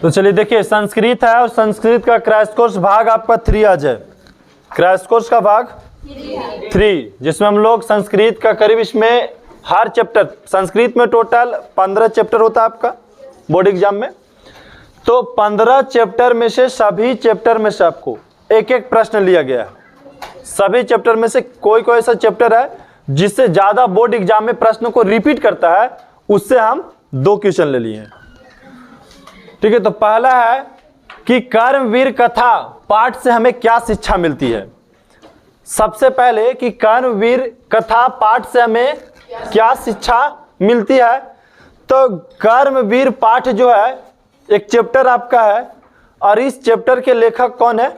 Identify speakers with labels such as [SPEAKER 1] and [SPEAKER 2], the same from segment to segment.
[SPEAKER 1] तो चलिए देखिए, संस्कृत है और संस्कृत का क्रैश कोर्स भाग आपका 3 आज है। क्रैश कोर्स का भाग 3, जिसमें हम लोग संस्कृत का करीब इसमें हर चैप्टर, संस्कृत में टोटल 15 चैप्टर होता है आपका बोर्ड एग्जाम में। तो 15 चैप्टर में से सभी चैप्टर में से आपको एक एक प्रश्न लिया गया है। सभी चैप्टर में से कोई कोई ऐसा चैप्टर है जिससे ज़्यादा बोर्ड एग्जाम में प्रश्न को रिपीट करता है, उससे हम 2 क्वेश्चन ले लिए हैं। ठीक है, तो पहला है कि कर्मवीर कथा पाठ से हमें क्या शिक्षा मिलती है। सबसे पहले कि कर्मवीर कथा पाठ से हमें क्या शिक्षा मिलती है। तो कर्मवीर पाठ जो है एक चैप्टर आपका है, और इस चैप्टर के लेखक कौन है?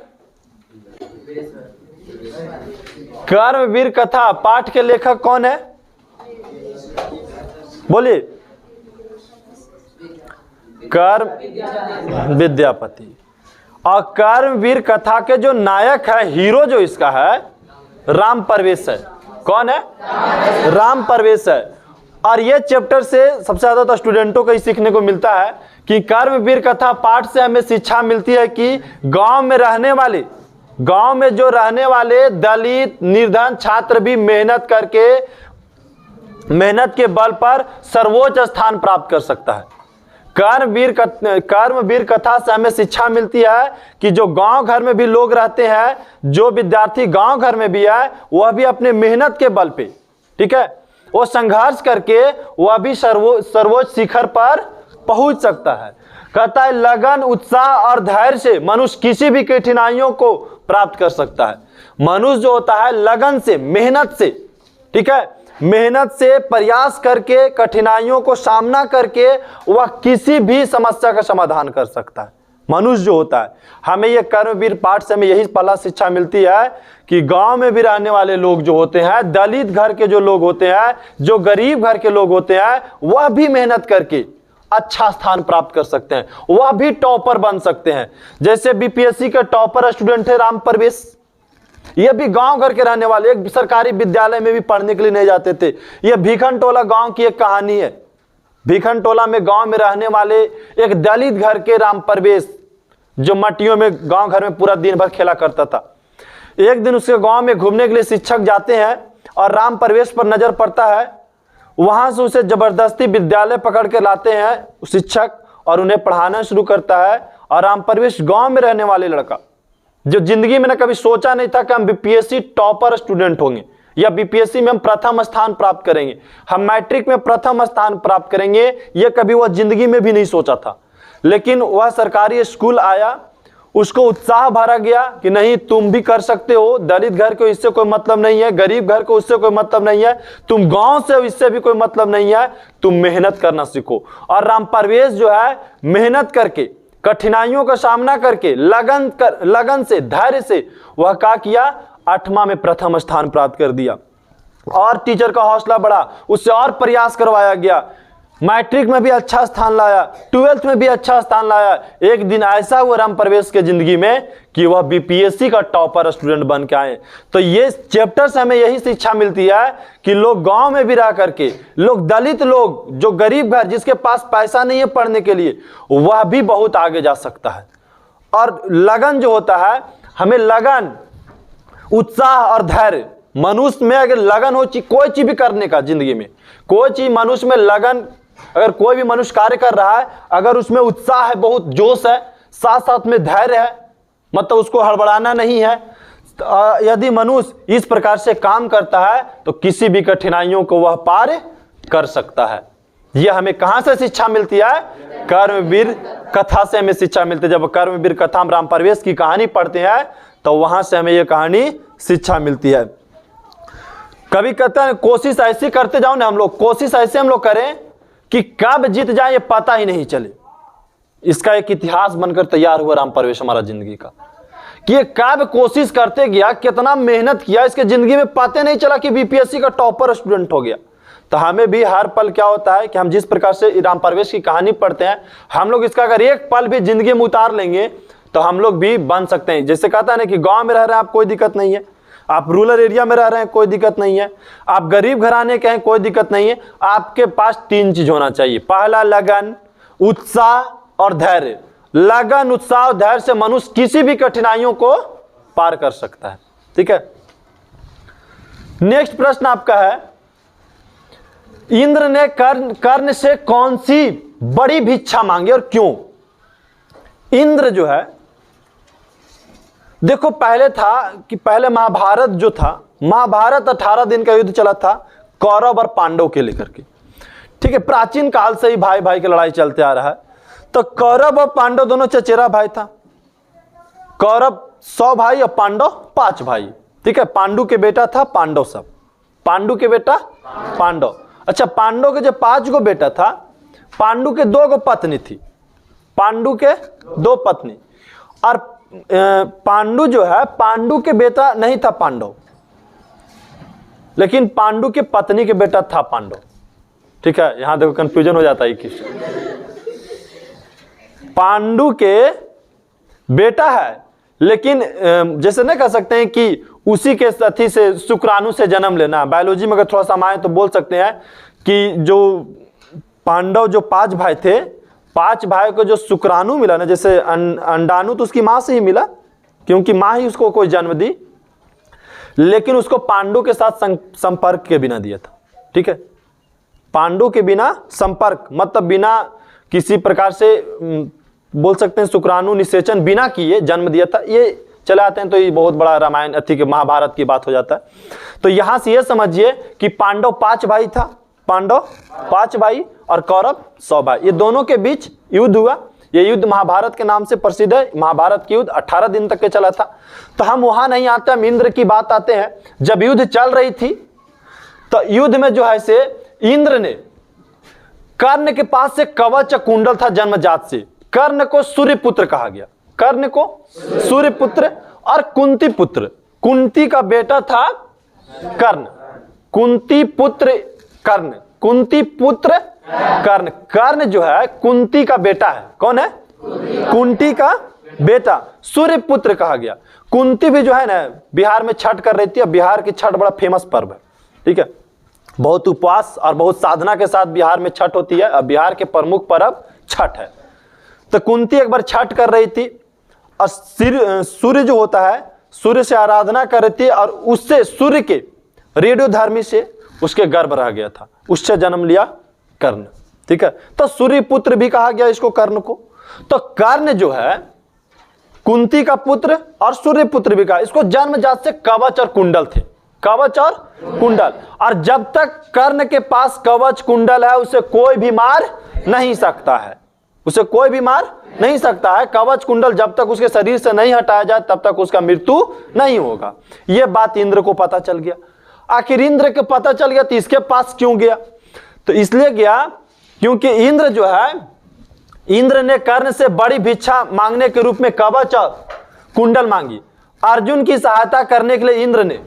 [SPEAKER 1] कर्मवीर कथा पाठ के लेखक कौन है? बोलिए। कर्म विद्यापति। और कर्मवीर कथा के जो नायक है, हीरो जो इसका है, राम परवेश है। कौन है? राम परवेश है। और ये चैप्टर से सबसे ज्यादा तो स्टूडेंटों को ही सीखने को मिलता है कि कर्मवीर कथा पाठ से हमें शिक्षा मिलती है कि गांव में रहने वाले, गांव में जो रहने वाले दलित निर्धन छात्र भी मेहनत करके, मेहनत के बल पर सर्वोच्च स्थान प्राप्त कर सकता है। कर्मवीर कथा से हमें शिक्षा मिलती है कि जो गांव घर में भी लोग रहते हैं, जो विद्यार्थी गांव घर में भी है, वह भी अपने मेहनत के बल पे, ठीक है, वो संघर्ष करके वह भी सर्वोच्च शिखर पर पहुंच सकता है। कहता है लगन उत्साह और धैर्य से मनुष्य किसी भी कठिनाइयों को प्राप्त कर सकता है। मनुष्य जो होता है लगन से, मेहनत से, ठीक है, मेहनत से प्रयास करके कठिनाइयों को सामना करके वह किसी भी समस्या का समाधान कर सकता है। मनुष्य जो होता है, हमें यह कर्मवीर पाठ से हमें यही पहला शिक्षा मिलती है कि गांव में भी रहने वाले लोग जो होते हैं, दलित घर के जो लोग होते हैं, जो गरीब घर के लोग होते हैं, वह भी मेहनत करके अच्छा स्थान प्राप्त कर सकते हैं, वह भी टॉपर बन सकते हैं। जैसे बीपीएससी का टॉपर स्टूडेंट है राम परवेश, ये भी गांव घर के रहने वाले, एक सरकारी विद्यालय में भी पढ़ने के लिए नहीं जाते थे। यह भीखनटोला गांव की एक कहानी है। भीखनटोला में गांव में रहने वाले एक दलित घर के राम परवेश, जो मट्टियों में गांव घर में पूरा दिन भर खेला करता था। एक दिन उसके गांव में घूमने के लिए शिक्षक जाते हैं और राम परवेश पर नजर पड़ता है। वहां से उसे जबरदस्ती विद्यालय पकड़ के लाते हैं शिक्षक, और उन्हें पढ़ाना शुरू करता है। और राम परवेश गांव में रहने वाले लड़का, जो जिंदगी में कभी सोचा नहीं था कि हम बीपीएससी टॉपर स्टूडेंट होंगे, या बीपीएससी में हम प्रथम स्थान प्राप्त करेंगे, हम मैट्रिक में प्रथम स्थान प्राप्त करेंगे, यह कभी वह जिंदगी में भी नहीं सोचा था। लेकिन वह सरकारी स्कूल आया, उसको उत्साह भरा गया कि नहीं, तुम भी कर सकते हो, दलित घर को इससे कोई मतलब नहीं है, गरीब घर को इससे कोई मतलब नहीं है, तुम गांव से हो इससे भी कोई मतलब नहीं है, तुम मेहनत करना सीखो। और राम परवेश जो है मेहनत करके, कठिनाइयों का सामना करके, लगन से, धैर्य से वह क्या किया, 8वां में प्रथम स्थान प्राप्त कर दिया। और टीचर का हौसला बढ़ा, उससे और प्रयास करवाया गया, मैट्रिक में भी अच्छा स्थान लाया, 12th में भी अच्छा स्थान लाया। एक दिन ऐसा हुआ राम परवेश के जिंदगी में कि वह बीपीएससी का टॉपर स्टूडेंट बन के आए। तो ये चैप्टर से हमें यही शिक्षा मिलती है कि लोग गांव में भी रह करके, लोग दलित लोग, जो गरीब घर, जिसके पास पैसा नहीं है पढ़ने के लिए, वह भी बहुत आगे जा सकता है। और लगन जो होता है, हमें लगन, उत्साह और धैर्य, मनुष्य में अगर लगन हो कोई चीज भी करने का, जिंदगी में कोई चीज मनुष्य में लगन, अगर कोई भी मनुष्य कार्य कर रहा है, अगर उसमें उत्साह है, बहुत जोश है, साथ साथ में धैर्य है, मतलब उसको हड़बड़ाना नहीं है, यदि मनुष्य इस प्रकार से काम करता है तो किसी भी कठिनाइयों को वह पार कर सकता है। यह हमें कहां से शिक्षा मिलती है? कर्मवीर कथा से हमें शिक्षा मिलती है। जब कर्मवीर कथा में राम परवेश की कहानी पढ़ते हैं तो वहां से हमें यह कहानी शिक्षा मिलती है। कभी कहते हैं कोशिश ऐसी करते जाओ ना, हम लोग कोशिश ऐसे हम लोग करें कि कब जीत जाए ये पता ही नहीं चले। इसका एक इतिहास बनकर तैयार हुआ राम परवेश हमारा जिंदगी का, कि ये कब कोशिश करते गया, कितना मेहनत किया, इसके जिंदगी में पता नहीं चला कि बीपीएससी का टॉपर स्टूडेंट हो गया। तो हमें भी हर पल क्या होता है कि हम जिस प्रकार से राम परवेश की कहानी पढ़ते हैं, हम लोग इसका अगर एक पल भी जिंदगी में उतार लेंगे तो हम लोग भी बन सकते हैं। जैसे कहता है ना कि गांव में रह रहे हैं आप, कोई दिक्कत नहीं है, आप रूरल एरिया में रह रहे हैं, कोई दिक्कत नहीं है, आप गरीब घराने के हैं, कोई दिक्कत नहीं है। आपके पास 3 चीज होना चाहिए, पहला लगन, उत्साह और धैर्य। लगन, उत्साह, धैर्य से मनुष्य किसी भी कठिनाइयों को पार कर सकता है। ठीक है, नेक्स्ट प्रश्न आपका है, इंद्र ने कर्ण से कौन सी बड़ी भिक्षा मांगी और क्यों? इंद्र जो है, देखो पहले था कि पहले महाभारत जो था, महाभारत 18 दिन का युद्ध चला था कौरव और पांडव के लेकर के। ठीक है, प्राचीन काल से ही भाई भाई की लड़ाई चलते आ रहा है। तो कौरव और पांडव दोनों चचेरा भाई था। कौरव 100 भाई और पांडव 5 भाई। ठीक है, पांडु के बेटा था पांडव, सब पांडु के बेटा पांडव। अच्छा, पांडव के जो 5 गो बेटा था, पांडु के 2 गो पत्नी थी, पांडु के 2 पत्नी। और पांडु जो है, पांडु के बेटा नहीं था पांडव, लेकिन पांडु के पत्नी के बेटा था पांडव। ठीक है, यहां देखो कंफ्यूजन हो जाता है कि पांडु के बेटा है, लेकिन जैसे नहीं कह सकते हैं कि उसी के साथी से शुक्राणु से जन्म लेना। बायोलॉजी में अगर थोड़ा सा आए तो बोल सकते हैं कि जो पांडव जो 5 भाई थे, 5 भाई को जो शुक्राणु मिला ना, जैसे अंडाणु तो उसकी मां से ही मिला, क्योंकि मां ही उसको कोई जन्म दी, लेकिन उसको पांडु के साथ संपर्क के बिना दिया था। ठीक है, पांडु के बिना संपर्क मतलब बिना किसी प्रकार से बोल सकते हैं शुक्राणु निषेचन बिना किए जन्म दिया था। ये चले आते हैं तो ये बहुत बड़ा रामायण अति के महाभारत की बात हो जाता है। तो यहां से ये समझिए कि पांडव 5 भाई था, पांडव 5 भाई और कौरव 100 भाई, ये दोनों के बीच युद्ध हुआ। ये युद्ध महाभारत के नाम से प्रसिद्ध है। महाभारत की युद्ध 18 दिन तक के चला था। तो हम वहां नहीं आते, हम इंद्र की बात आते हैं। जब युद्ध चल रही थी तो युद्ध में जो है से इंद्र ने, कर्ण के पास से कवच कुंडल था जन्मजात से। कर्ण को सूर्यपुत्र कहा गया, कर्ण को सूर्यपुत्र और कुंती पुत्र। कुंती का बेटा था कर्ण, कुंती पुत्र कर्ण, कुंती पुत्र कर्ण। कर्ण जो है कुंती का बेटा है। कौन है? कुंती का बेटा, सूर्यपुत्र कहा गया। कुंती भी जो है ना बिहार में छठ कर रही थी, और बिहार की छठ बड़ा फेमस पर्व है। ठीक है, बहुत उपवास और बहुत साधना के साथ बिहार में छठ होती है, और बिहार के प्रमुख पर्व छठ है। तो कुंती एक बार छठ कर रही थी, और सूर्य जो होता है, सूर्य से आराधना कर रही थी, और उससे सूर्य के रेडियोधर्मी से उसके गर्भ रह गया था, उससे जन्म लिया कर्ण। ठीक है, तो सूर्य पुत्र भी कहा गया इसको, कर्ण को। तो कर्ण जो है कुंती का पुत्र और सूर्य पुत्र भी कहा। इसको जन्मजात से कवच और कुंडल थे, कवच और कुंडल। और जब तक कर्ण के पास कवच कुंडल है, उसे कोई भी मार नहीं सकता है, उसे कोई भी मार नहीं सकता है। कवच कुंडल जब तक उसके शरीर से नहीं हटाया जाए तब तक उसका मृत्यु नहीं होगा। यह बात इंद्र को पता चल गया। आखिर इंद्र को पता चल गया तो इसके पास क्यों गया? तो इसलिए गया क्योंकि इंद्र जो है, इंद्र ने कर्ण से बड़ी भिक्षा मांगने के रूप में कवच और कुंडल मांगी। अर्जुन की सहायता करने के लिए इंद्र ने,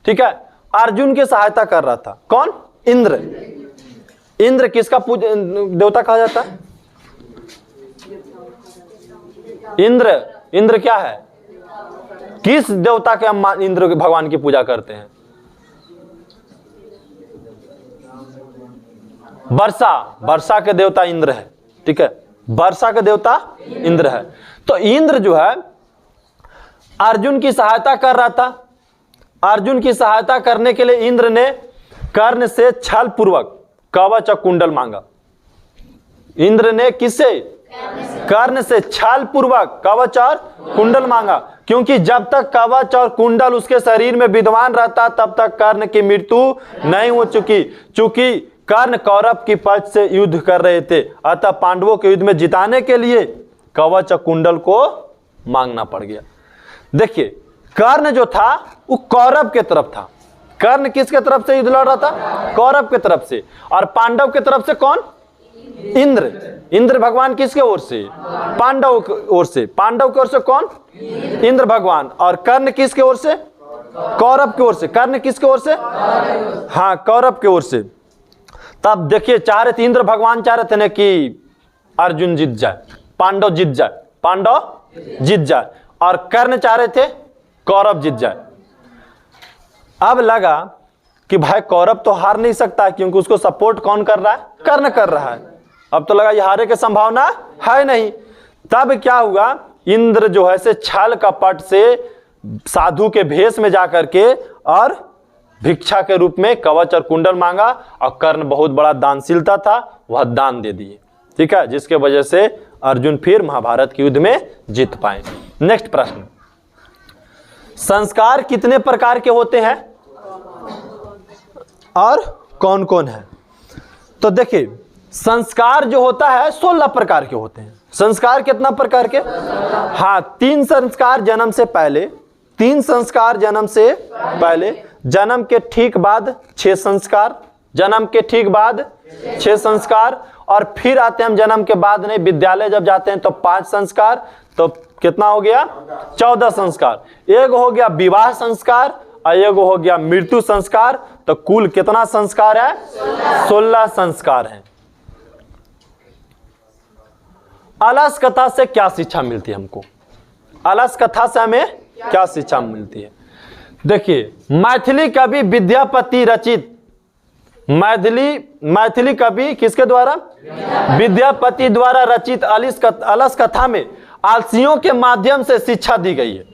[SPEAKER 1] ठीक है, अर्जुन की सहायता कर रहा था। कौन? इंद्र। इंद्र किसका देवता कहा जाता है? इंद्र। इंद्र क्या है? किस देवता के हम इंद्र भगवान की पूजा करते हैं? वर्षा। वर्षा के देवता इंद्र है। ठीक है, वर्षा के देवता इंद्र है। तो इंद्र जो है अर्जुन की सहायता कर रहा था। अर्जुन की सहायता करने के लिए इंद्र ने कर्ण से छल पूर्वक कवच और कुंडल मांगा। इंद्र ने किससे? कर्ण से छल पूर्वक कवच और कुंडल मांगा, क्योंकि जब तक कवच और कुंडल उसके शरीर में विद्यमान रहता तब तक कर्ण की मृत्यु नहीं हो चुकी। चूंकि कर्ण कौरव की पक्ष से युद्ध कर रहे थे, अतः पांडवों के युद्ध में जिताने के लिए कवच और कुंडल को मांगना पड़ गया। देखिए, कर्ण जो था वो कौरव के तरफ था। कर्ण किसके तरफ से युद्ध लड़ रहा था? कौरव के तरफ से। और पांडव के तरफ से कौन? इंद्र। इंद्र भगवान किसके ओर से? पांडव की ओर से। पांडव की ओर से कौन? इंद्र भगवान। और कर्ण किसके ओर से? कौरव की ओर से। कर्ण किसके ओर से? हाँ, कौरव की ओर से। तब देखिए, चाह रहे थे इंद्र भगवान, चाह रहे थे ना कि अर्जुन जीत जाए, पांडव जीत जाए, पांडव जीत जाए, और कर्ण चाह रहे थे कौरव जीत जाए। अब लगा कि भाई कौरव तो हार नहीं सकता, क्योंकि उसको सपोर्ट कौन कर रहा है? कर्ण कर रहा है। अब तो लगा ये हारे की संभावना है नहीं। तब क्या हुआ, इंद्र जो है से छल कपट से साधु के भेष में जाकर के और भिक्षा के रूप में कवच और कुंडल मांगा, और कर्ण बहुत बड़ा दानशीलता था, वह दान दे दिए। ठीक है, जिसके वजह से अर्जुन फिर महाभारत के युद्ध में जीत पाए। नेक्स्ट प्रश्न, संस्कार कितने प्रकार के होते हैं और कौन कौन है? तो देखिए, संस्कार जो होता है 16 प्रकार के होते हैं। संस्कार कितना प्रकार के? हाँ, 3 संस्कार जन्म से पहले, 3 संस्कार जन्म से पहले, जन्म के ठीक बाद 6 संस्कार, जन्म के ठीक बाद 6 संस्कार, और फिर आते हैं हम जन्म के बाद नहीं, विद्यालय जब जाते हैं तो 5 संस्कार, तो कितना हो गया? 14 संस्कार। एक हो गया विवाह संस्कार और एक हो गया मृत्यु संस्कार, तो कुल कितना संस्कार है? 16 संस्कार हैं। अलस कथा से क्या शिक्षा मिलती है हमको? अलस कथा से हमें क्या शिक्षा मिलती है? देखिए, मैथिली कवि विद्यापति रचित, मैथिली कवि किसके द्वारा? विद्यापति द्वारा रचित अलस कथा में आलसियों के माध्यम से शिक्षा दी गई है।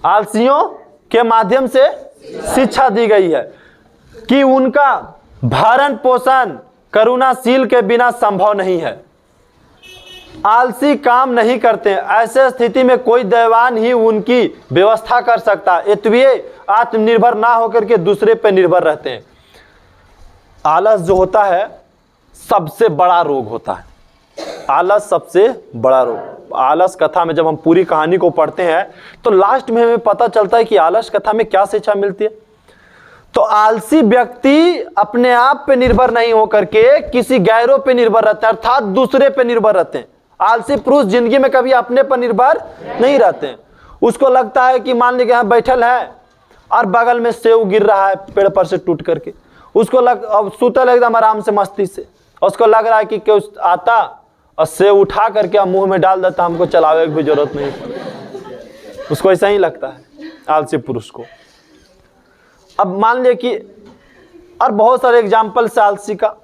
[SPEAKER 1] आलसियों के माध्यम से शिक्षा दी गई है कि उनका भरण पोषण करुणाशील के बिना संभव नहीं है। आलसी काम नहीं करते, ऐसे स्थिति में कोई दैवान ही उनकी व्यवस्था कर सकता है। इसलिए आत्मनिर्भर ना होकर के दूसरे पे निर्भर रहते हैं। आलस जो होता है सबसे बड़ा रोग होता है। आलस सबसे बड़ा रोग। आलस कथा में जब हम पूरी कहानी को पढ़ते हैं तो लास्ट में हमें पता चलता है कि आलस कथा में क्या शिक्षा मिलती है। तो आलसी व्यक्ति अपने आप पे निर्भर नहीं होकर के किसी गैरों पे निर्भर रहते हैं, अर्थात दूसरे पे निर्भर रहते हैं। आलसी पुरुष जिंदगी में कभी अपने पर निर्भर नहीं रहते हैं। उसको लगता है कि मान लीजिए यहाँ बैठल है और बगल में सेव गिर रहा है पेड़ पर से टूट करके, उसको अब सुतल एकदम आराम से मस्ती से, उसको लग रहा है कि कोई आता और सेव उठा करके मुंह में डाल देता, हमको चलावे की भी जरूरत नहीं। उसको ऐसा ही लगता है आलसी पुरुष को। अब मान लिया कि और बहुत सारे एग्जाम्पल से आलसी का।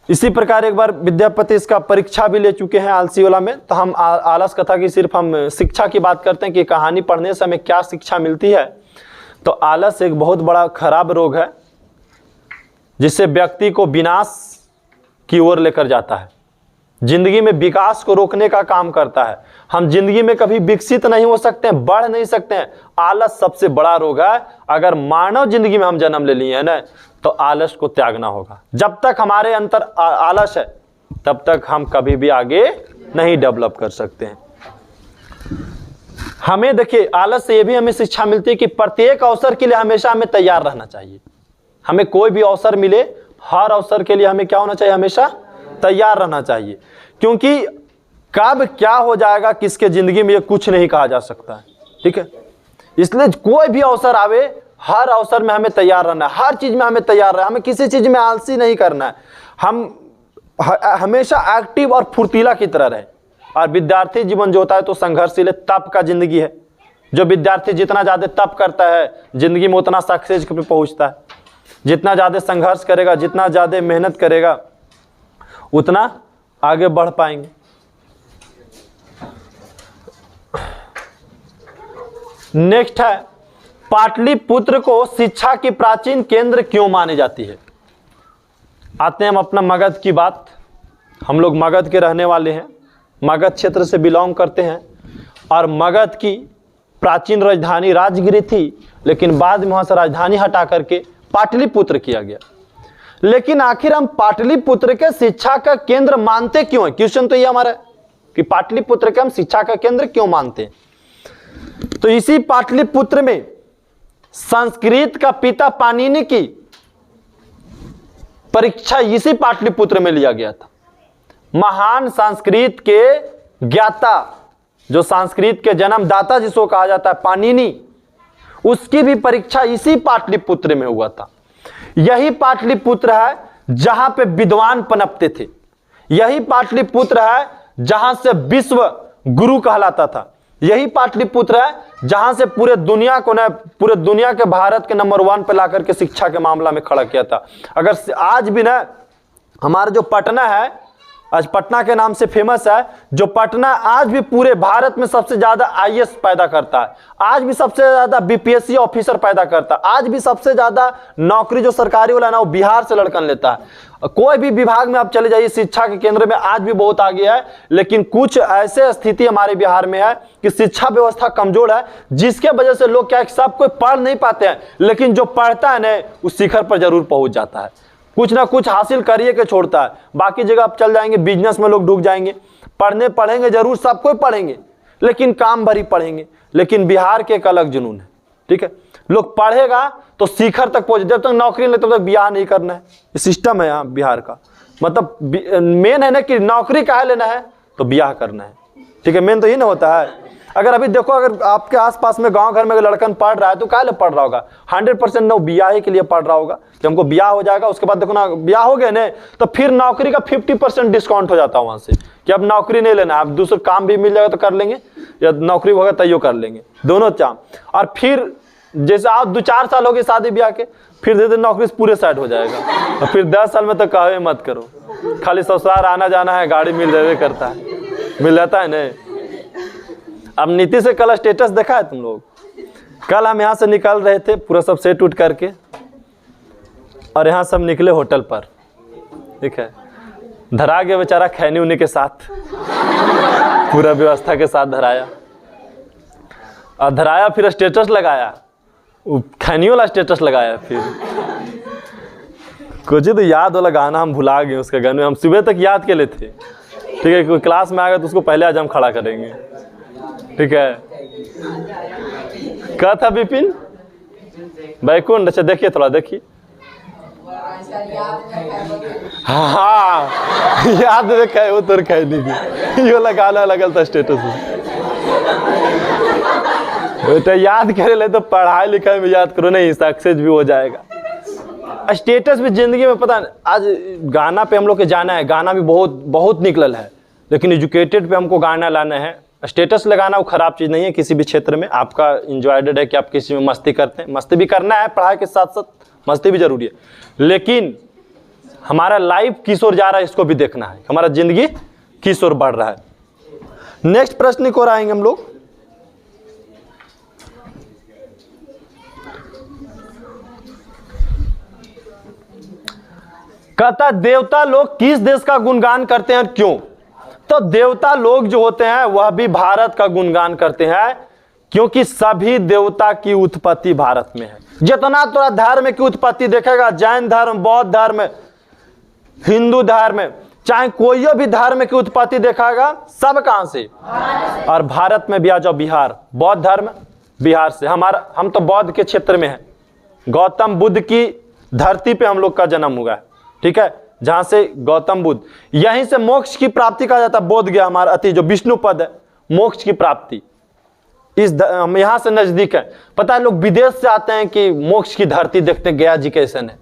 [SPEAKER 1] इसी प्रकार एक बार विद्यापति इसका परीक्षा भी ले चुके हैं आलसी वाला में। तो हम आलस कथा की सिर्फ हम शिक्षा की बात करते हैं कि कहानी पढ़ने से हमें क्या शिक्षा मिलती है। तो आलस एक बहुत बड़ा खराब रोग है जिससे व्यक्ति को विनाश की ओर लेकर जाता है, जिंदगी में विकास को रोकने का काम करता है। हम जिंदगी में कभी विकसित नहीं हो सकते हैं, बढ़ नहीं सकते हैं। आलस सबसे बड़ा रोग है। अगर मानव जिंदगी में हम जन्म ले लिए हैं ना, तो आलस को त्यागना होगा। जब तक हमारे अंदर आलस है तब तक हम कभी भी आगे नहीं डेवलप कर सकते हैं। हमें देखिए, आलस से यह भी हमें शिक्षा मिलती है कि प्रत्येक अवसर के लिए हमेशा हमें तैयार रहना चाहिए। हमें कोई भी अवसर मिले, हर अवसर के लिए हमें क्या होना चाहिए? हमेशा तैयार रहना चाहिए, क्योंकि कब क्या हो जाएगा किसके जिंदगी में ये कुछ नहीं कहा जा सकता है। ठीक है, इसलिए कोई भी अवसर आवे, हर अवसर में हमें तैयार रहना है। हर चीज में हमें तैयार रहना है। हमें किसी चीज में आलसी नहीं करना है। हम हमेशा एक्टिव और फुर्तीला की तरह रहे। और विद्यार्थी जीवन जो होता है तो संघर्षशील है, तप का जिंदगी है। जो विद्यार्थी जितना ज्यादा तप करता है जिंदगी में उतना सक्सेस पे पहुंचता है। जितना ज्यादा संघर्ष करेगा, जितना ज्यादा मेहनत करेगा, उतना आगे बढ़ पाएंगे। नेक्स्ट है, पाटलिपुत्र को शिक्षा की प्राचीन केंद्र क्यों मानी जाती है? आते हैं हम अपना मगध की बात। हम लोग मगध के रहने वाले हैं, मगध क्षेत्र से बिलोंग करते हैं। और मगध की प्राचीन राजधानी राजगिरी थी, लेकिन बाद में वहां से राजधानी हटा करके पाटलिपुत्र किया गया। लेकिन आखिर हम पाटलिपुत्र के शिक्षा का केंद्र मानते क्यों है? क्वेश्चन तो ये हमारा कि पाटलिपुत्र के हम शिक्षा का केंद्र क्यों मानते हैं? तो इसी पाटलिपुत्र में संस्कृत का पिता पाणिनि की परीक्षा इसी पाटलिपुत्र में लिया गया था। महान संस्कृत के ज्ञाता, जो संस्कृत के जन्मदाता जिसको कहा जाता है पाणिनि, उसकी भी परीक्षा इसी पाटलिपुत्र में हुआ था। यही पाटलिपुत्र है जहां पे विद्वान पनपते थे। यही पाटलिपुत्र है जहां से विश्व गुरु कहलाता था। यही पाटलिपुत्र है जहां से पूरे दुनिया को न पूरे दुनिया के भारत के नंबर 1 पे लाकर के शिक्षा के मामला में खड़ा किया था। अगर आज भी ना हमारा जो पटना है आज पटना के नाम से फेमस है, जो पटना आज भी पूरे भारत में सबसे ज्यादा आईएएस पैदा करता है, आज भी सबसे ज्यादा बीपीएससी ऑफिसर पैदा करता है, आज भी सबसे ज्यादा नौकरी जो सरकारी वाला है ना वो बिहार से लड़कन लेता है। कोई भी विभाग में आप चले जाइए, शिक्षा के केंद्र में आज भी बहुत आगे है, लेकिन कुछ ऐसे स्थिति हमारे बिहार में है कि शिक्षा व्यवस्था कमजोर है, जिसके वजह से लोग क्या सब कोई पढ़ नहीं पाते हैं, लेकिन जो पढ़ता है ना उस शिखर पर जरूर पहुंच जाता है, कुछ ना कुछ हासिल करिए के छोड़ता है। बाकी जगह आप चल जाएंगे, बिजनेस में लोग डूब जाएंगे, पढ़ेंगे जरूर, सब कोई पढ़ेंगे, लेकिन काम भरी पढ़ेंगे। लेकिन बिहार के एक अलग जुनून है, ठीक है, लोग पढ़ेगा तो शिखर तक पहुंचे, जब तक नौकरी नहीं तब तक ब्याह नहीं करना है, ये सिस्टम है यहाँ बिहार का। मतलब मेन है ना कि नौकरी काहे लेना है तो ब्याह करना है, ठीक है, मेन तो ये ना होता है। अगर अभी देखो, अगर आपके आसपास में गांव घर में अगर लड़कन पढ़ रहा है तो काहे पढ़ रहा होगा, 100% ना ब्याह के लिए पढ़ रहा होगा कि हमको ब्याह हो जाएगा, उसके बाद देखो ना ब्याह हो गए ना तो फिर नौकरी का 50% डिस्काउंट हो जाता है वहां से, कि अब नौकरी नहीं लेना, अब दूसरा काम भी मिल जाएगा तो कर लेंगे, या नौकरी होगा तैयो कर लेंगे, दोनों काम। और फिर जैसे आप 2-4 साल हो गए शादी ब्याह के, फिर धीरे धीरे नौकरी पूरे साइड हो जाएगा, और फिर 10 साल में तो कहे मत करो, खाली ससुराल आना जाना है, गाड़ी मिल जाए करता है, मिल जाता है नहीं। अब नीतीश से कल स्टेटस देखा है तुम लोग, कल हम यहाँ से निकल रहे थे पूरा सब सेट उठ करके, और यहाँ सब निकले होटल पर, ठीक है, धरा गया बेचारा खैनी उन्हीं के साथ, पूरा व्यवस्था के साथ धराया, और धराया फिर स्टेटस लगाया, खैनी वाला स्टेटस लगाया, फिर कुछ तो याद वाला गाना हम भुला गए, उसका गाने हम सुबह तक याद के लिए थे, ठीक है, कोई क्लास में आ गया तो उसको पहले आज हम खड़ा करेंगे, ठीक है। क्या था विपिन बैकुंठ, अच्छा देखिए थोड़ा देखिए, हाँ याद रखा है वो तो खैनी की, ये वाला गाना लगल था स्टेटस में, तो याद करे ले तो पढ़ाई लिखाई में याद करो, नहीं सक्सेस भी हो जाएगा। स्टेटस भी जिंदगी में पता, आज गाना पे हम लोग के जाना है, गाना भी बहुत बहुत निकलल है, लेकिन एजुकेटेड पे हमको गाना लाना है। स्टेटस लगाना वो खराब चीज़ नहीं है किसी भी क्षेत्र में, आपका इंजॉयड है कि आप किसी में मस्ती करते हैं, मस्ती भी करना है, पढ़ाई के साथ साथ मस्ती भी जरूरी है, लेकिन हमारा लाइफ किस ओर जा रहा है इसको भी देखना है, हमारा जिंदगी किस ओर बढ़ रहा है। नेक्स्ट प्रश्न को आएंगे हम लोग, कहता देवता लोग किस देश का गुणगान करते हैं और क्यों? तो देवता लोग जो होते हैं वह भी भारत का गुणगान करते हैं, क्योंकि सभी देवता की उत्पत्ति भारत में है। जितना थोड़ा धर्म की उत्पत्ति देखेगा, जैन धर्म, बौद्ध धर्म, हिंदू धर्म, चाहे कोई भी धर्म की उत्पत्ति देखागा, सब कहां से? और भारत में भी आ जाओ, बिहार, बौद्ध धर्म बिहार से, हम तो बौद्ध के क्षेत्र में हैं, गौतम बुद्ध की धरती पे हम लोग का जन्म हुआ है, ठीक है, जहां से गौतम बुद्ध, यहीं से मोक्ष की प्राप्ति कहा जाता है। बोध गया हमारा अति जो विष्णु पद है, मोक्ष की प्राप्ति इस यहां से नजदीक है। पता है लोग विदेश से आते हैं कि मोक्ष की धरती देखते, गया जी कैसन है,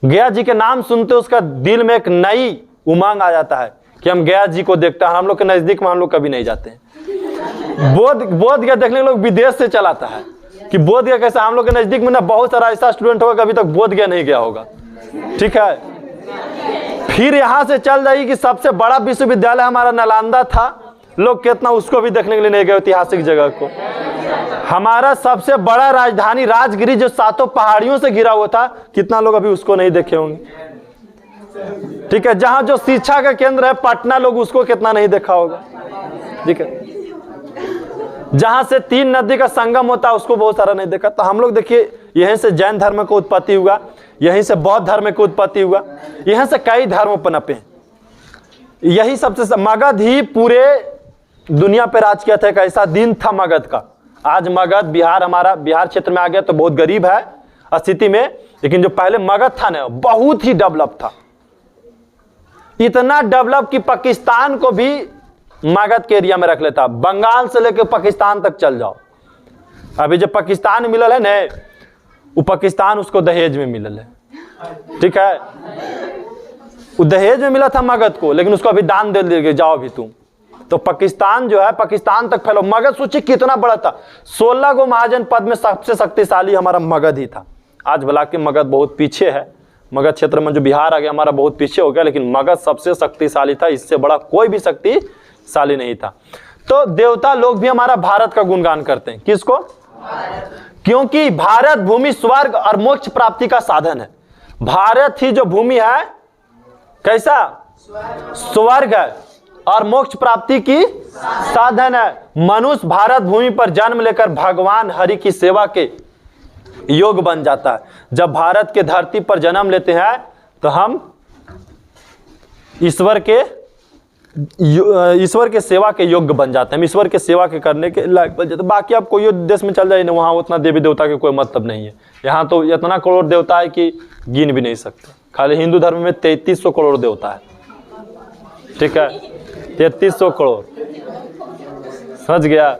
[SPEAKER 1] गया जी के नाम सुनते उसका दिल में एक नई उमंग आ जाता है कि हम गया जी को देखते हैं। हम लोग के नजदीक में हम लोग कभी नहीं जाते हैं। बोध गया देखने लोग विदेश से चलाता है कि बोध गया कैसा। हम लोग के नजदीक में ना बहुत सारा ऐसा स्टूडेंट होगा अभी तक बोध गया नहीं गया होगा, ठीक है। फिर यहां से चल जाइए कि सबसे बड़ा विश्वविद्यालय हमारा नालंदा था, लोग कितना उसको भी देखने के लिए नहीं गए, ऐतिहासिक जगह को। हमारा सबसे बड़ा राजधानी राजगिरी जो 7 पहाड़ियों से घिरा हुआ था, कितना लोग अभी उसको नहीं देखे होंगे, ठीक है। जहां जो शिक्षा का केंद्र है पटना, लोग उसको कितना नहीं देखा होगा, ठीक है। जहां से 3 नदी का संगम होता है उसको बहुत सारा नहीं देखा। तो हम लोग देखिए, यहीं से जैन धर्म का उत्पत्ति हुआ, यहीं से बौद्ध धर्म की उत्पत्ति हुआ, यहां से कई धर्म पनपे हैं। यही सबसे मगध ही पूरे दुनिया पे राज किया था। एक ऐसा दिन था मगध का। आज मगध बिहार, हमारा बिहार क्षेत्र में आ गया तो बहुत गरीब है स्थिति में, लेकिन जो पहले मगध था ना बहुत ही डेवलप था, इतना डेवलप कि पाकिस्तान को भी मगध के एरिया में रख लेता। बंगाल से लेकर पाकिस्तान तक चल जाओ। अभी जो पाकिस्तान मिलल है ना, वो पाकिस्तान उसको दहेज में मिलल है, ठीक है। वो दहेज में मिला था मगध को, लेकिन उसको अभी दान दे दिए, जाओ भी तुम। तो पाकिस्तान जो है पाकिस्तान तक फैलो। मगध सोचिए कितना बड़ा था। 16 महाजन पद में सबसे शक्तिशाली हमारा मगध ही था। आज भला के मगध बहुत पीछे है, मगध क्षेत्र में जो बिहार आ गया हमारा बहुत पीछे हो गया, लेकिन मगध सबसे शक्तिशाली था, इससे बड़ा कोई भी शक्तिशाली नहीं था। तो देवता लोग भी हमारा भारत का गुणगान करते हैं। किसको? क्योंकि भारत भूमि स्वर्ग और मोक्ष प्राप्ति का साधन है। भारत ही जो भूमि है कैसा? स्वर्ग है और मोक्ष प्राप्ति की साधन है। मनुष्य भारत भूमि पर जन्म लेकर भगवान हरि की सेवा के योग बन जाता है। जब भारत के धरती पर जन्म लेते हैं तो हम ईश्वर के सेवा के योग्य बन जाते हैं, हम ईश्वर के सेवा के करने के लायक बन जाते हैं। बाकी आप कोई देश में चल जाइए ना, वहाँ उतना देवी देवता के कोई मतलब नहीं है। यहाँ तो इतना करोड़ देवता है कि गिन भी नहीं सकते। खाली हिंदू धर्म में 3300 करोड़ देवता है, ठीक है, 3300 करोड़। समझ गया?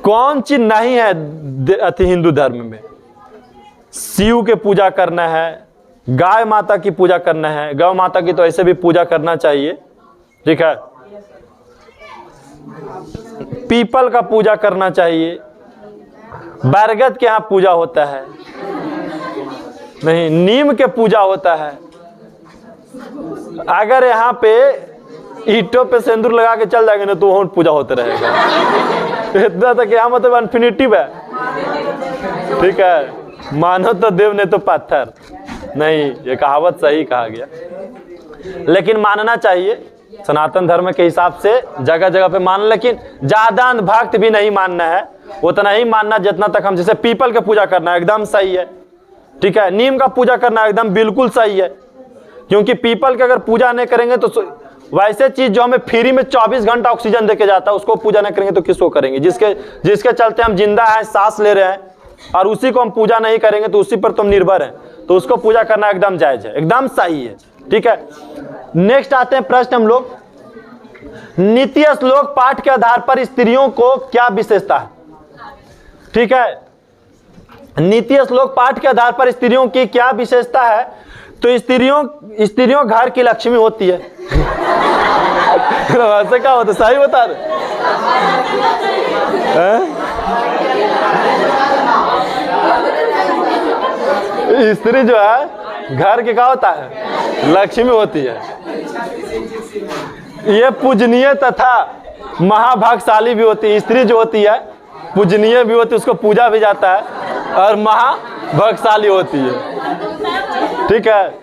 [SPEAKER 1] कौन चीज नहीं है अति हिंदू धर्म में? शिव के पूजा करना है, गाय माता की पूजा करना है। गौ माता की तो ऐसे भी पूजा करना चाहिए, ठीक है। पीपल का पूजा करना चाहिए। बरगद के यहाँ पूजा होता है, नहीं नीम के पूजा होता है। अगर यहाँ पे ईंटों पे सिंदूर लगा के चल जाएंगे ना तो वहाँ पूजा होते रहेगा। इतना तक यहाँ मतलब इन्फिनिटिव है, ठीक है। मानो तो देव ने तो पत्थर नहीं, ये कहावत सही कहा गया। लेकिन मानना चाहिए सनातन धर्म के हिसाब से, जगह जगह पे मान, लेकिन ज्यादा भक्त भी नहीं मानना है, उतना ही मानना जितना तक हम, जैसे पीपल का पूजा करना एकदम सही है, ठीक है। नीम का पूजा करना एकदम बिल्कुल सही है, क्योंकि पीपल के अगर पूजा नहीं करेंगे तो वैसे चीज जो हमें फ्री में 24 घंटा ऑक्सीजन देके जाता है उसको पूजा नहीं करेंगे तो किसको करेंगे? जिसके चलते हम जिंदा हैं, सांस ले रहे हैं, और उसी को हम पूजा नहीं करेंगे तो उसी पर तुम निर्भर हैं, तो उसको पूजा करना एकदम जायज है, एकदम सही है, ठीक है। नेक्स्ट आते हैं प्रश्न हम लोग, नीति श्लोक पाठ के आधार पर स्त्रियों को क्या विशेषता है? ठीक है, नीति श्लोक पाठ के आधार पर स्त्रियों की क्या विशेषता है? तो स्त्रियों घर की लक्ष्मी होती है। ऐसे क्या होता है? सही बता रहे? स्त्री जो है घर के क्या होता है? लक्ष्मी होती है। ये पूजनीय तथा महाभाग्यशाली भी होती है। स्त्री जो होती है पूजनीय भी होती है, उसको पूजा भी जाता है, और महाभाग्यशाली होती है, ठीक है।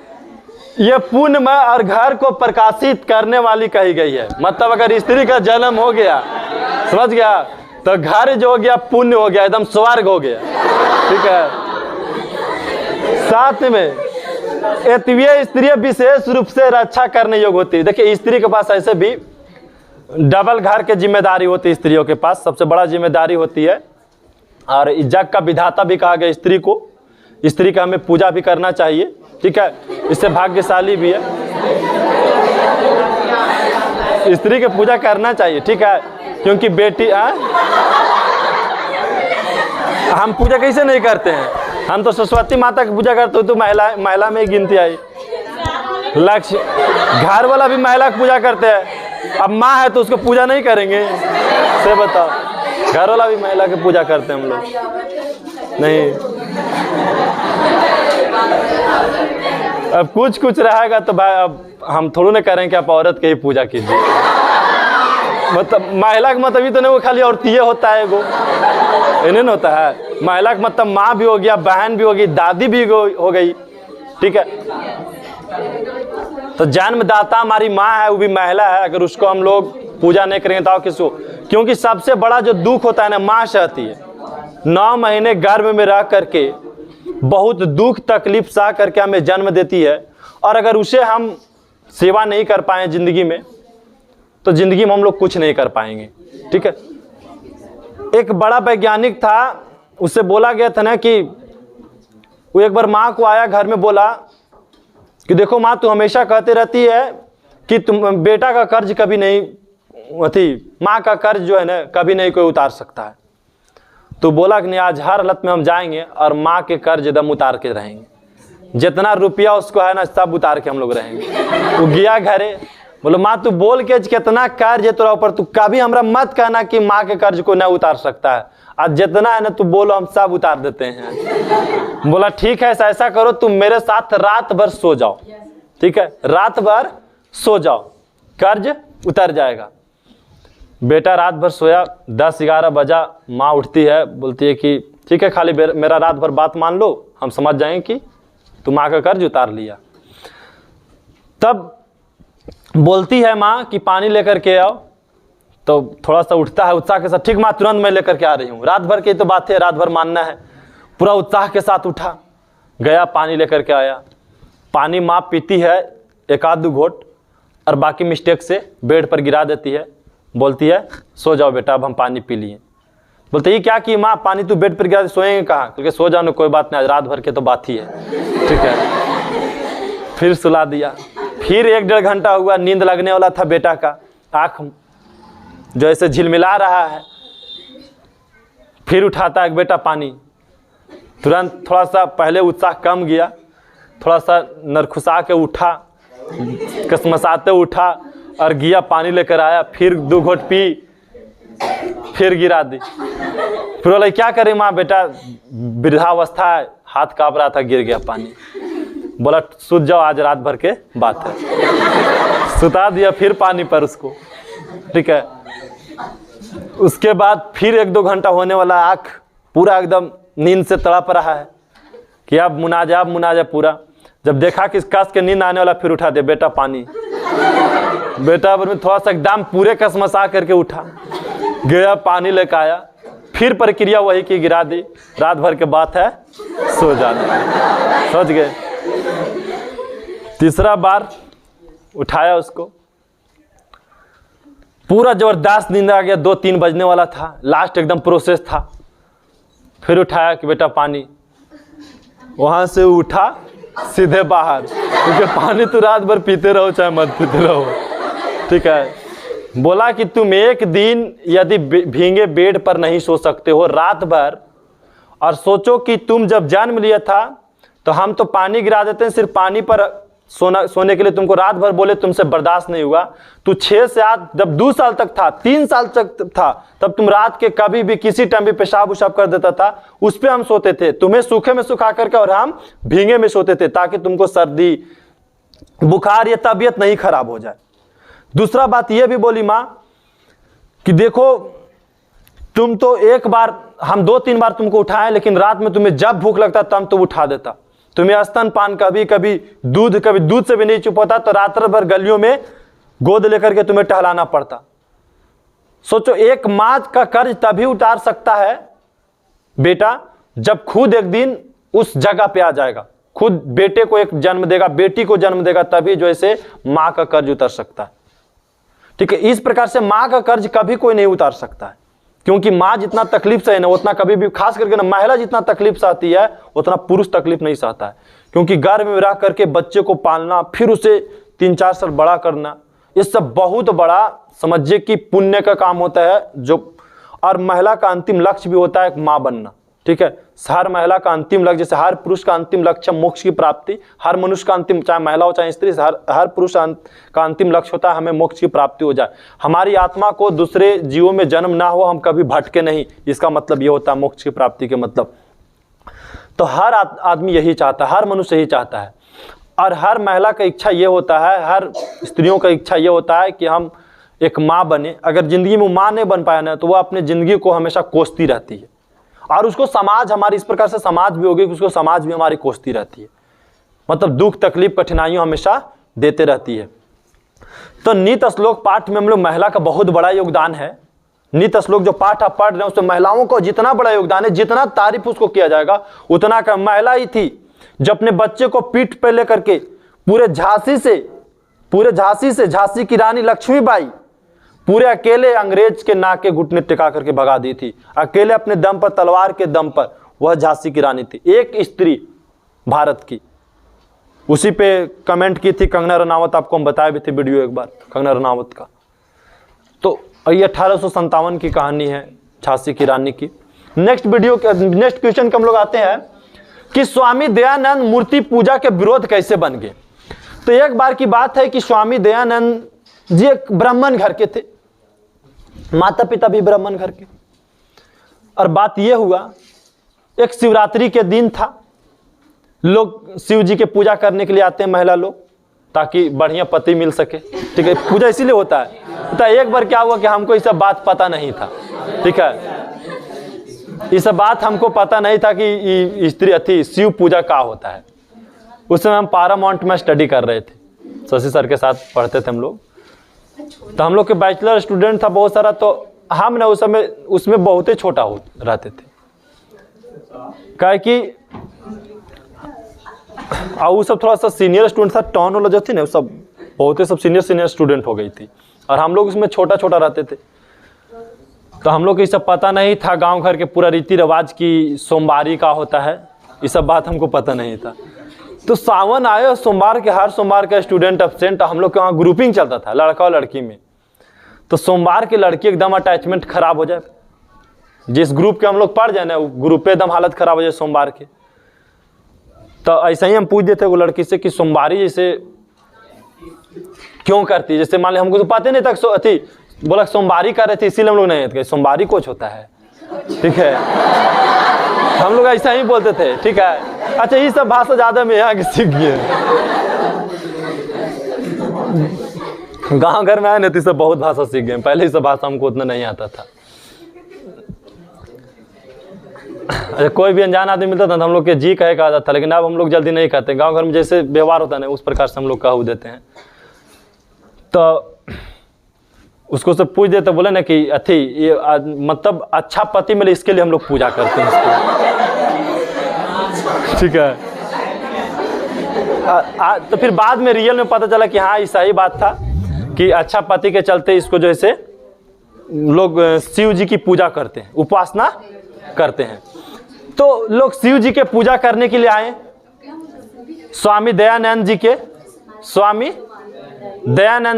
[SPEAKER 1] ये पुण्यमय और घर को प्रकाशित करने वाली कही गई है। मतलब अगर स्त्री का जन्म हो गया, समझ गया, तो घर जो हो गया पुण्य हो गया, एकदम स्वर्ग हो गया, ठीक है। साथ में एतवीय स्त्री विशेष रूप से रक्षा करने योग्य होती है। देखिए स्त्री के पास ऐसे भी डबल घर की जिम्मेदारी होती है। स्त्रियों के पास सबसे बड़ा जिम्मेदारी होती है, और जग का विधाता भी कहा गया स्त्री को। स्त्री का हमें पूजा भी करना चाहिए, ठीक है, इससे भाग्यशाली भी है। स्त्री की पूजा करना चाहिए, ठीक है, क्योंकि बेटी हम पूजा कैसे नहीं करते हैं? हम तो सरस्वती माता की पूजा करते हो, तो महिला में ही गिनती आई। लक्ष्य घर वाला भी महिला की पूजा करते हैं। अब माँ है तो उसको पूजा नहीं करेंगे? से बताओ, घर वाला भी महिला की पूजा करते हैं हम लोग नहीं। अब कुछ रहेगा तो भाई अब हम थोड़ा ना करें कि आप औरत की ही पूजा कीजिए। मतलब महिला का मतलब ये तो नहीं वो खाली औरतीय होता है, वो इन्हें नहीं होता है। महिला का मतलब माँ भी हो गया, बहन भी होगी, दादी भी हो गई, ठीक है। तो जन्मदाता हमारी माँ है, वो भी महिला है। अगर उसको हम लोग पूजा नहीं करेंगे तो किसको? क्योंकि सबसे बड़ा जो दुख होता है ना, माँ सहती है। 9 महीने गर्भ में रह करके बहुत दुख तकलीफ सह करके हमें जन्म देती है, और अगर उसे हम सेवा नहीं कर पाए जिंदगी में, तो जिंदगी में हम लोग कुछ नहीं कर पाएंगे, ठीक है। एक बड़ा वैज्ञानिक था, उससे बोला गया था ना कि वो एक बार माँ को आया घर में, बोला कि देखो माँ, तू हमेशा कहते रहती है कि तुम बेटा का कर्ज कभी नहीं, माँ का कर्ज जो है ना कभी नहीं कोई उतार सकता है। तो बोला कि नहीं, आज हर हालत में हम जाएंगे और माँ के कर्ज एकदम उतार के रहेंगे। जितना रुपया उसको है ना सब उतार के हम लोग रहेंगे। वो गया घरे, बोलो माँ तू बोल के कितना कर्ज है तोरा ऊपर, तू कभी हमरा मत कहना कि माँ के कर्ज को नहीं उतार सकता है, आज जितना है ना तू बोलो हम सब उतार देते हैं। बोला ठीक है ऐसा करो तुम मेरे साथ रात भर सो जाओ, ठीक है रात भर सो जाओ, कर्ज उतर जाएगा। बेटा रात भर सोया, 10-11 बजा, माँ उठती है बोलती है कि ठीक है खाली मेरा रात भर बात मान लो, हम समझ जाएंगे कि तुम माँ का कर्ज उतार लिया। तब बोलती है माँ कि पानी लेकर के आओ, तो थोड़ा सा उठता है उत्साह के साथ, ठीक माँ तुरंत मैं लेकर के आ रही हूँ। रात भर की तो बात है, रात भर मानना है। पूरा उत्साह के साथ उठा, गया पानी लेकर के आया। पानी माँ पीती है 1-2 घोट और बाकी मिस्टेक से बेड पर गिरा देती है, बोलती है सो जाओ बेटा अब हम पानी पी लिए। बोलते ये क्या कि माँ पानी तू बेड पर गिरा दे, सोएंगे कहाँ? क्योंकि सो जाओ ना कोई बात नहीं, आज रात भर के तो बात ही है, ठीक है। फिर सुला दिया। फिर 1-1.5 घंटा हुआ, नींद लगने वाला था बेटा का, आँख जो ऐसे झिलमिला रहा है। फिर उठाता है बेटा पानी, तुरंत थोड़ा सा पहले उत्साह कम गया, थोड़ा सा नरखुसा के उठा, कसमसाते उठा और गया पानी लेकर आया। फिर 2 घोट पी, फिर गिरा दी। फिर बोला क्या करे माँ, बेटा वृद्धावस्था है, हाथ कांप रहा था, गिर गया पानी। बोला सूत जाओ आज रात भर के बात है, सुता दिया फिर पानी पर उसको, ठीक है। उसके बाद फिर 1-2 घंटा होने वाला, आँख पूरा एकदम नींद से तड़प रहा है कि अब मुनाजा पूरा। जब देखा कि कस के नींद आने वाला, फिर उठा दे बेटा पानी। बेटा में थोड़ा सा एकदम पूरे कसमसा करके उठा, गया पानी लेकर आया। फिर प्रक्रिया वही की, गिरा दी। रात भर के बात है, सो जाना, समझ गए। तीसरा बार उठाया उसको, पूरा जबरदस्त नींद आ गया, 2-3 बजने वाला था, लास्ट एकदम प्रोसेस था। फिर उठाया कि बेटा पानी, वहां से उठा सीधे बाहर, क्योंकि पानी तो रात भर पीते रहो चाहे मत पीते रहो, ठीक है। बोला कि तुम एक दिन यदि भींगे बेड पर नहीं सो सकते हो रात भर, और सोचो कि तुम जब जन्म लिया था तो हम तो पानी गिरा देते हैं, सिर्फ पानी पर सोने के लिए तुमको रात भर बोले, तुमसे बर्दाश्त नहीं हुआ। तू 6 से 8 जब 2 साल तक था, 3 साल तक था, तब तुम रात के कभी भी किसी टाइम भी पेशाब उशाब कर देता था, उस पर हम सोते थे, तुम्हें सूखे में सुखा करके, और हम भींगे में सोते थे, ताकि तुमको सर्दी बुखार या तबीयत नहीं खराब हो जाए। दूसरा बात यह भी बोली माँ कि देखो तुम तो एक बार, हम 2-3 बार तुमको उठाए, लेकिन रात में तुम्हें जब भूख लगता तब तो उठा देता। तुम्हें स्तनपान कभी दूध से भी नहीं चुप होता, तो रात भर गलियों में गोद लेकर के तुम्हें टहलाना पड़ता। सोचो एक माँ का कर्ज तभी उतार सकता है बेटा जब खुद एक दिन उस जगह पे आ जाएगा, खुद बेटे को एक जन्म देगा, बेटी को जन्म देगा, तभी जो ऐसे माँ का कर्ज उतर सकता है, ठीक है। इस प्रकार से माँ का कर्ज कभी कोई नहीं उतार सकता है, क्योंकि माँ जितना तकलीफ सहे ना उतना कभी भी, खास करके ना महिला जितना तकलीफ सहती है उतना पुरुष तकलीफ नहीं सहता है। क्योंकि गर्भ में रह करके बच्चे को पालना, फिर उसे 3-4 साल बड़ा करना, ये सब बहुत बड़ा समझिए कि पुण्य का काम होता है जो, और महिला का अंतिम लक्ष्य भी होता है माँ बनना, ठीक है। हर महिला का अंतिम लक्ष्य, जैसे हर पुरुष का अंतिम लक्ष्य मोक्ष की प्राप्ति, हर मनुष्य का अंतिम, चाहे महिला हो चाहे स्त्री, हर पुरुष का अंतिम लक्ष्य होता है हमें मोक्ष की प्राप्ति हो जाए, हमारी आत्मा को दूसरे जीवों में जन्म ना हो, हम कभी भटके नहीं, इसका मतलब ये होता है मोक्ष की प्राप्ति के मतलब। तो हर आदमी यही चाहता है, हर मनुष्य यही चाहता है, और हर महिला का इच्छा ये होता है, हर स्त्रियों का इच्छा ये होता है कि हम एक माँ बने। अगर जिंदगी में माँ नहीं बन पाया ना, तो वह अपने जिंदगी को हमेशा कोसती रहती है, और उसको समाज, हमारी इस प्रकार से समाज भी होगी कि उसको समाज भी हमारी कोसती रहती है, मतलब दुख तकलीफ कठिनाइयों हमेशा देते रहती है। तो नित श्लोक पाठ में हम लोग महिला का बहुत बड़ा योगदान है। नित श्लोक जो पाठ आप पढ़ रहे हैं उसमें महिलाओं को जितना बड़ा योगदान है, जितना तारीफ उसको किया जाएगा उतना का। महिला ही थी जो अपने बच्चे को पीठ पे लेकर के पूरे झांसी से झांसी की रानी लक्ष्मीबाई पूरे अकेले अंग्रेज के नाक के घुटने टिका करके भगा दी थी, अकेले अपने दम पर, तलवार के दम पर, वह झांसी की रानी थी, एक स्त्री भारत की। उसी पे कमेंट की थी कंगना रनावत, आपको हम बताए भी थे वीडियो एक बार कंगना रनावत का। तो ये 1857 की कहानी है झांसी की रानी की। नेक्स्ट क्वेश्चन के हम लोग आते हैं कि स्वामी दयानंद मूर्ति पूजा के विरोध कैसे बन गए। तो एक बार की बात है कि स्वामी दयानंद जी एक ब्राह्मण घर के थे, माता पिता भी ब्राह्मण घर के। और बात यह हुआ, एक शिवरात्रि के दिन था, लोग शिव जी के पूजा करने के लिए आते हैं महिला लोग, ताकि बढ़िया पति मिल सके। ठीक है, पूजा इसीलिए होता है। तो एक बार क्या हुआ कि हमको ये सब बात पता नहीं था। ठीक है, ये सब बात हमको पता नहीं था कि स्त्री अति शिव पूजा का होता है। उस समय हम पारामाउंट में स्टडी कर रहे थे, शशि सर के साथ पढ़ते थे हम लोग। तो हम लोग के बैचलर स्टूडेंट था बहुत सारा, तो हम ना उस समय उसमें बहुत ही छोटा हो रहते थे, काहे कि वो सब थोड़ा सा सीनियर स्टूडेंट था। टॉन वाला जो थी ना, सब बहुत ही सब सीनियर स्टूडेंट हो गई थी, और हम लोग उसमें छोटा छोटा रहते थे। तो हम लोग को ये सब पता नहीं था, गांव घर के पूरा रीति रिवाज की सोमवारी का होता है, ये सब बात हमको पता नहीं था। तो सावन आए, सोमवार के हर सोमवार का स्टूडेंट एब्सेंट। हम लोग के वहाँ ग्रुपिंग चलता था लड़का और लड़की में। तो सोमवार की लड़की एकदम अटैचमेंट खराब हो जाए, जिस ग्रुप के हम लोग पढ़ जाए ना, वो ग्रुप पे एकदम हालत खराब हो जाए सोमवार के। तो ऐसा ही हम पूछ देते वो लड़की से कि सोमवारी जैसे क्यों करती है, जैसे मान ली हमको तो पता नहीं था अथी, बोला सोमवारी कर रहे थे इसीलिए हम लोग नहीं थे, सोमवारी कुछ होता है। ठीक है, हम लोग ऐसा ही बोलते थे। ठीक है, अच्छा ये सब भाषा ज्यादा में यहाँ के सीख गए, गांव घर में आए ना तो सब बहुत भाषा सीख गए, पहले ही सब भाषा हमको उतना नहीं आता था। अच्छा, कोई भी अनजान आदमी मिलता था तो हम लोग के जी कहे का आता था, लेकिन अब हम लोग जल्दी नहीं कहते। गांव घर में जैसे व्यवहार होता है ना, उस प्रकार से हम लोग कह देते हैं। तो उसको सब पूछ देते, बोले ना कि अथी ये मतलब अच्छा पति मिले, इसके लिए हम लोग पूजा करते हैं इसको। ठीक है, तो फिर बाद में रियल में पता चला कि हाँ ये सही बात था, कि अच्छा पति के चलते इसको जो है लोग शिव जी की पूजा करते हैं, उपासना करते हैं। तो लोग शिव जी के पूजा करने के लिए आए, स्वामी दयानंद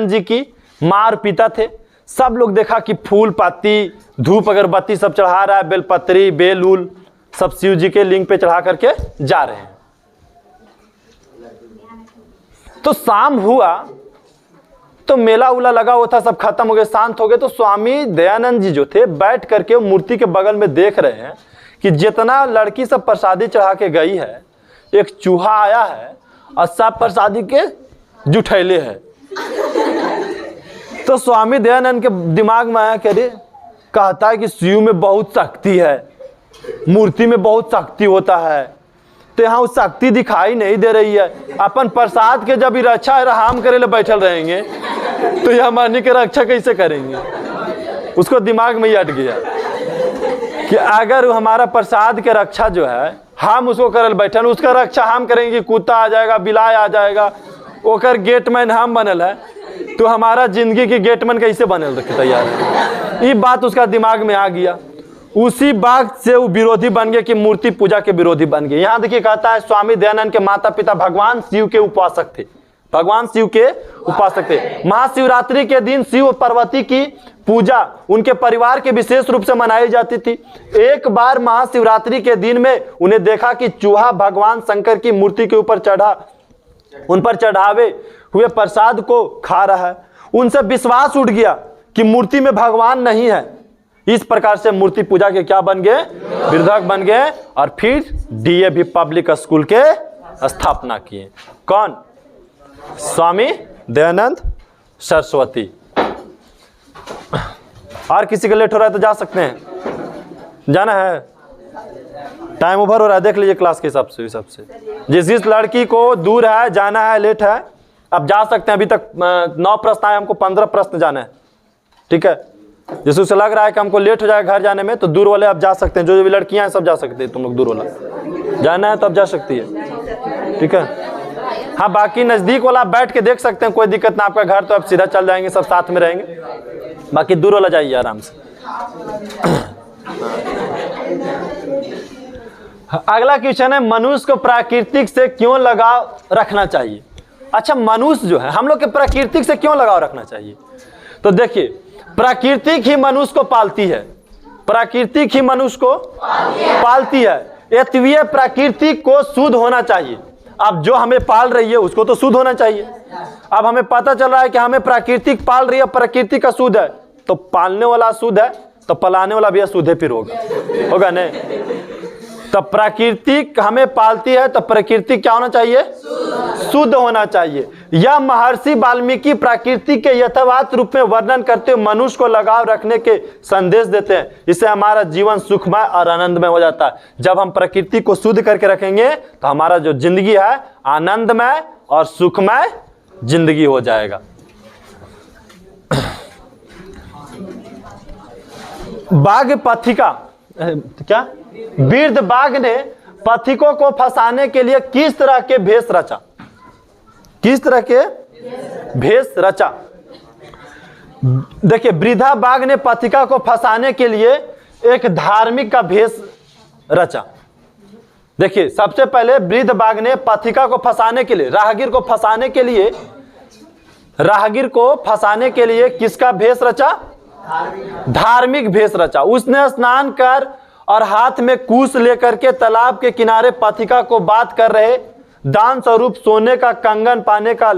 [SPEAKER 1] जी की माँ और पिता थे। सब लोग देखा कि फूल पत्ती, धूप अगरबत्ती सब चढ़ा रहा है, बेलपत्री बेलूल सब शिव जी के लिंग पे चढ़ा करके जा रहे हैं। तो शाम हुआ तो मेला उला लगा हुआ था, सब खत्म हो गए, शांत हो गए। तो स्वामी दयानंद जी जो थे बैठ करके मूर्ति के बगल में देख रहे हैं कि जितना लड़की सब प्रसादी चढ़ा के गई है, एक चूहा आया है और सब प्रसादी के जुठैले है। तो स्वामी दयानंद के दिमाग में आया, कह रहे कहता है कि शिव में बहुत शक्ति है, मूर्ति में बहुत शक्ति होता है, तो यहाँ उस शक्ति दिखाई नहीं दे रही है। अपन प्रसाद के जब रक्षा राम करे ले बैठल रहेंगे तो यह मानी के रक्षा कैसे करेंगे। उसको दिमाग में ही अट गया कि अगर हमारा प्रसाद के रक्षा जो है हम उसको करल बैठल, उसका रक्षा हम करेंगे, कुत्ता आ जाएगा, बिलाई आ जाएगा, ओकर गेटमैन हम बनल है, तो हमारा जिंदगी के गेटमैन कैसे बनल रखे तैयार है। ये बात उसका दिमाग में आ गया। उसी बात से वो विरोधी बन गए कि मूर्ति पूजा के विरोधी बन गए। यहाँ देखिए कहता है स्वामी दयानंद के माता पिता भगवान शिव के उपासक थे, भगवान शिव के उपासक थे। महाशिवरात्रि के दिन शिव पार्वती की पूजा उनके परिवार के विशेष रूप से मनाई जाती थी। एक बार महाशिवरात्रि के दिन में उन्हें देखा कि चूहा भगवान शंकर की मूर्ति के ऊपर चढ़ा, उन पर चढ़ावे हुए प्रसाद को खा रहा है। उनसे विश्वास उठ गया कि मूर्ति में भगवान नहीं है। इस प्रकार से मूर्ति पूजा के क्या बन गए, विरोधक बन गए, और फिर डीएवी पब्लिक स्कूल के स्थापना किए। कौन? स्वामी दयानंद सरस्वती। और किसी का लेट हो रहा है तो जा सकते हैं, जाना है, टाइम ओवर हो रहा है, देख लीजिए क्लास के हिसाब से। जिस लड़की को दूर है, जाना है, लेट है, अब जा सकते हैं। अभी तक 9 प्रश्न आए, हमको 15 प्रश्न जाना है। ठीक है, जैसे उसे लग रहा है कि हमको लेट हो जाएगा घर जाने में, तो दूर वाले आप जा सकते हैं। जो भी लड़कियां हैं सब जा सकते हैं, तुम लोग दूर वाला जाना है तो अब जा सकती है। ठीक है, हाँ बाकी नजदीक वाला आप बैठ के देख सकते हैं, कोई दिक्कत ना। आपका घर तो आप सीधा चल जाएंगे, सब साथ में रहेंगे। बाकी दूर वाला जाइए आराम से। अगला क्वेश्चन है, मनुष्य को प्राकृतिक से क्यों लगाव रखना चाहिए। अच्छा, मनुष्य जो है हम लोग के प्राकृतिक से क्यों लगाव रखना चाहिए? तो देखिए, प्राकृतिक ही मनुष्य को पालती है, प्राकृतिक ही मनुष्य को पालती है। प्राकृतिक को शुद्ध होना चाहिए। अब जो हमें पाल रही है उसको तो शुद्ध होना चाहिए। अब हमें पता चल रहा है कि हमें प्राकृतिक पाल रही है, प्रकृति का शुद्ध है, तो पालने वाला शुद्ध है तो पलाने वाला भी अशुद्ध है, फिर होगा नहीं। तब प्राकृतिक हमें पालती है तो प्रकृति क्या होना चाहिए? शुद्ध होना चाहिए। यह महर्षि वाल्मीकि प्रकृति के यथार्थ रूप में वर्णन करते हुए मनुष्य को लगाव रखने के संदेश देते हैं। इससे हमारा जीवन सुखमय और आनंदमय हो जाता है। जब हम प्रकृति को शुद्ध करके रखेंगे तो हमारा जो जिंदगी है आनंदमय और सुखमय जिंदगी हो जाएगा। बाघ पथिका क्या वृद्ध बाघ ने पथिकों को फंसाने के लिए किस तरह के भेष रचा? किस तरह के भेष रचा? देखिए, वृद्धा बाघ ने पथिका को फंसाने के लिए एक धार्मिक का भेष रचा। देखिए, सबसे पहले वृद्ध बाघ ने पथिका को फंसाने के लिए, राहगीर को फंसाने के लिए किसका भेष रचा? धार्मिक भेष रचा। उसने स्नान कर और हाथ में कूश लेकर के तालाब के किनारे पथिका को बात कर रहे दान स्वरूप सोने का कंगन पाने का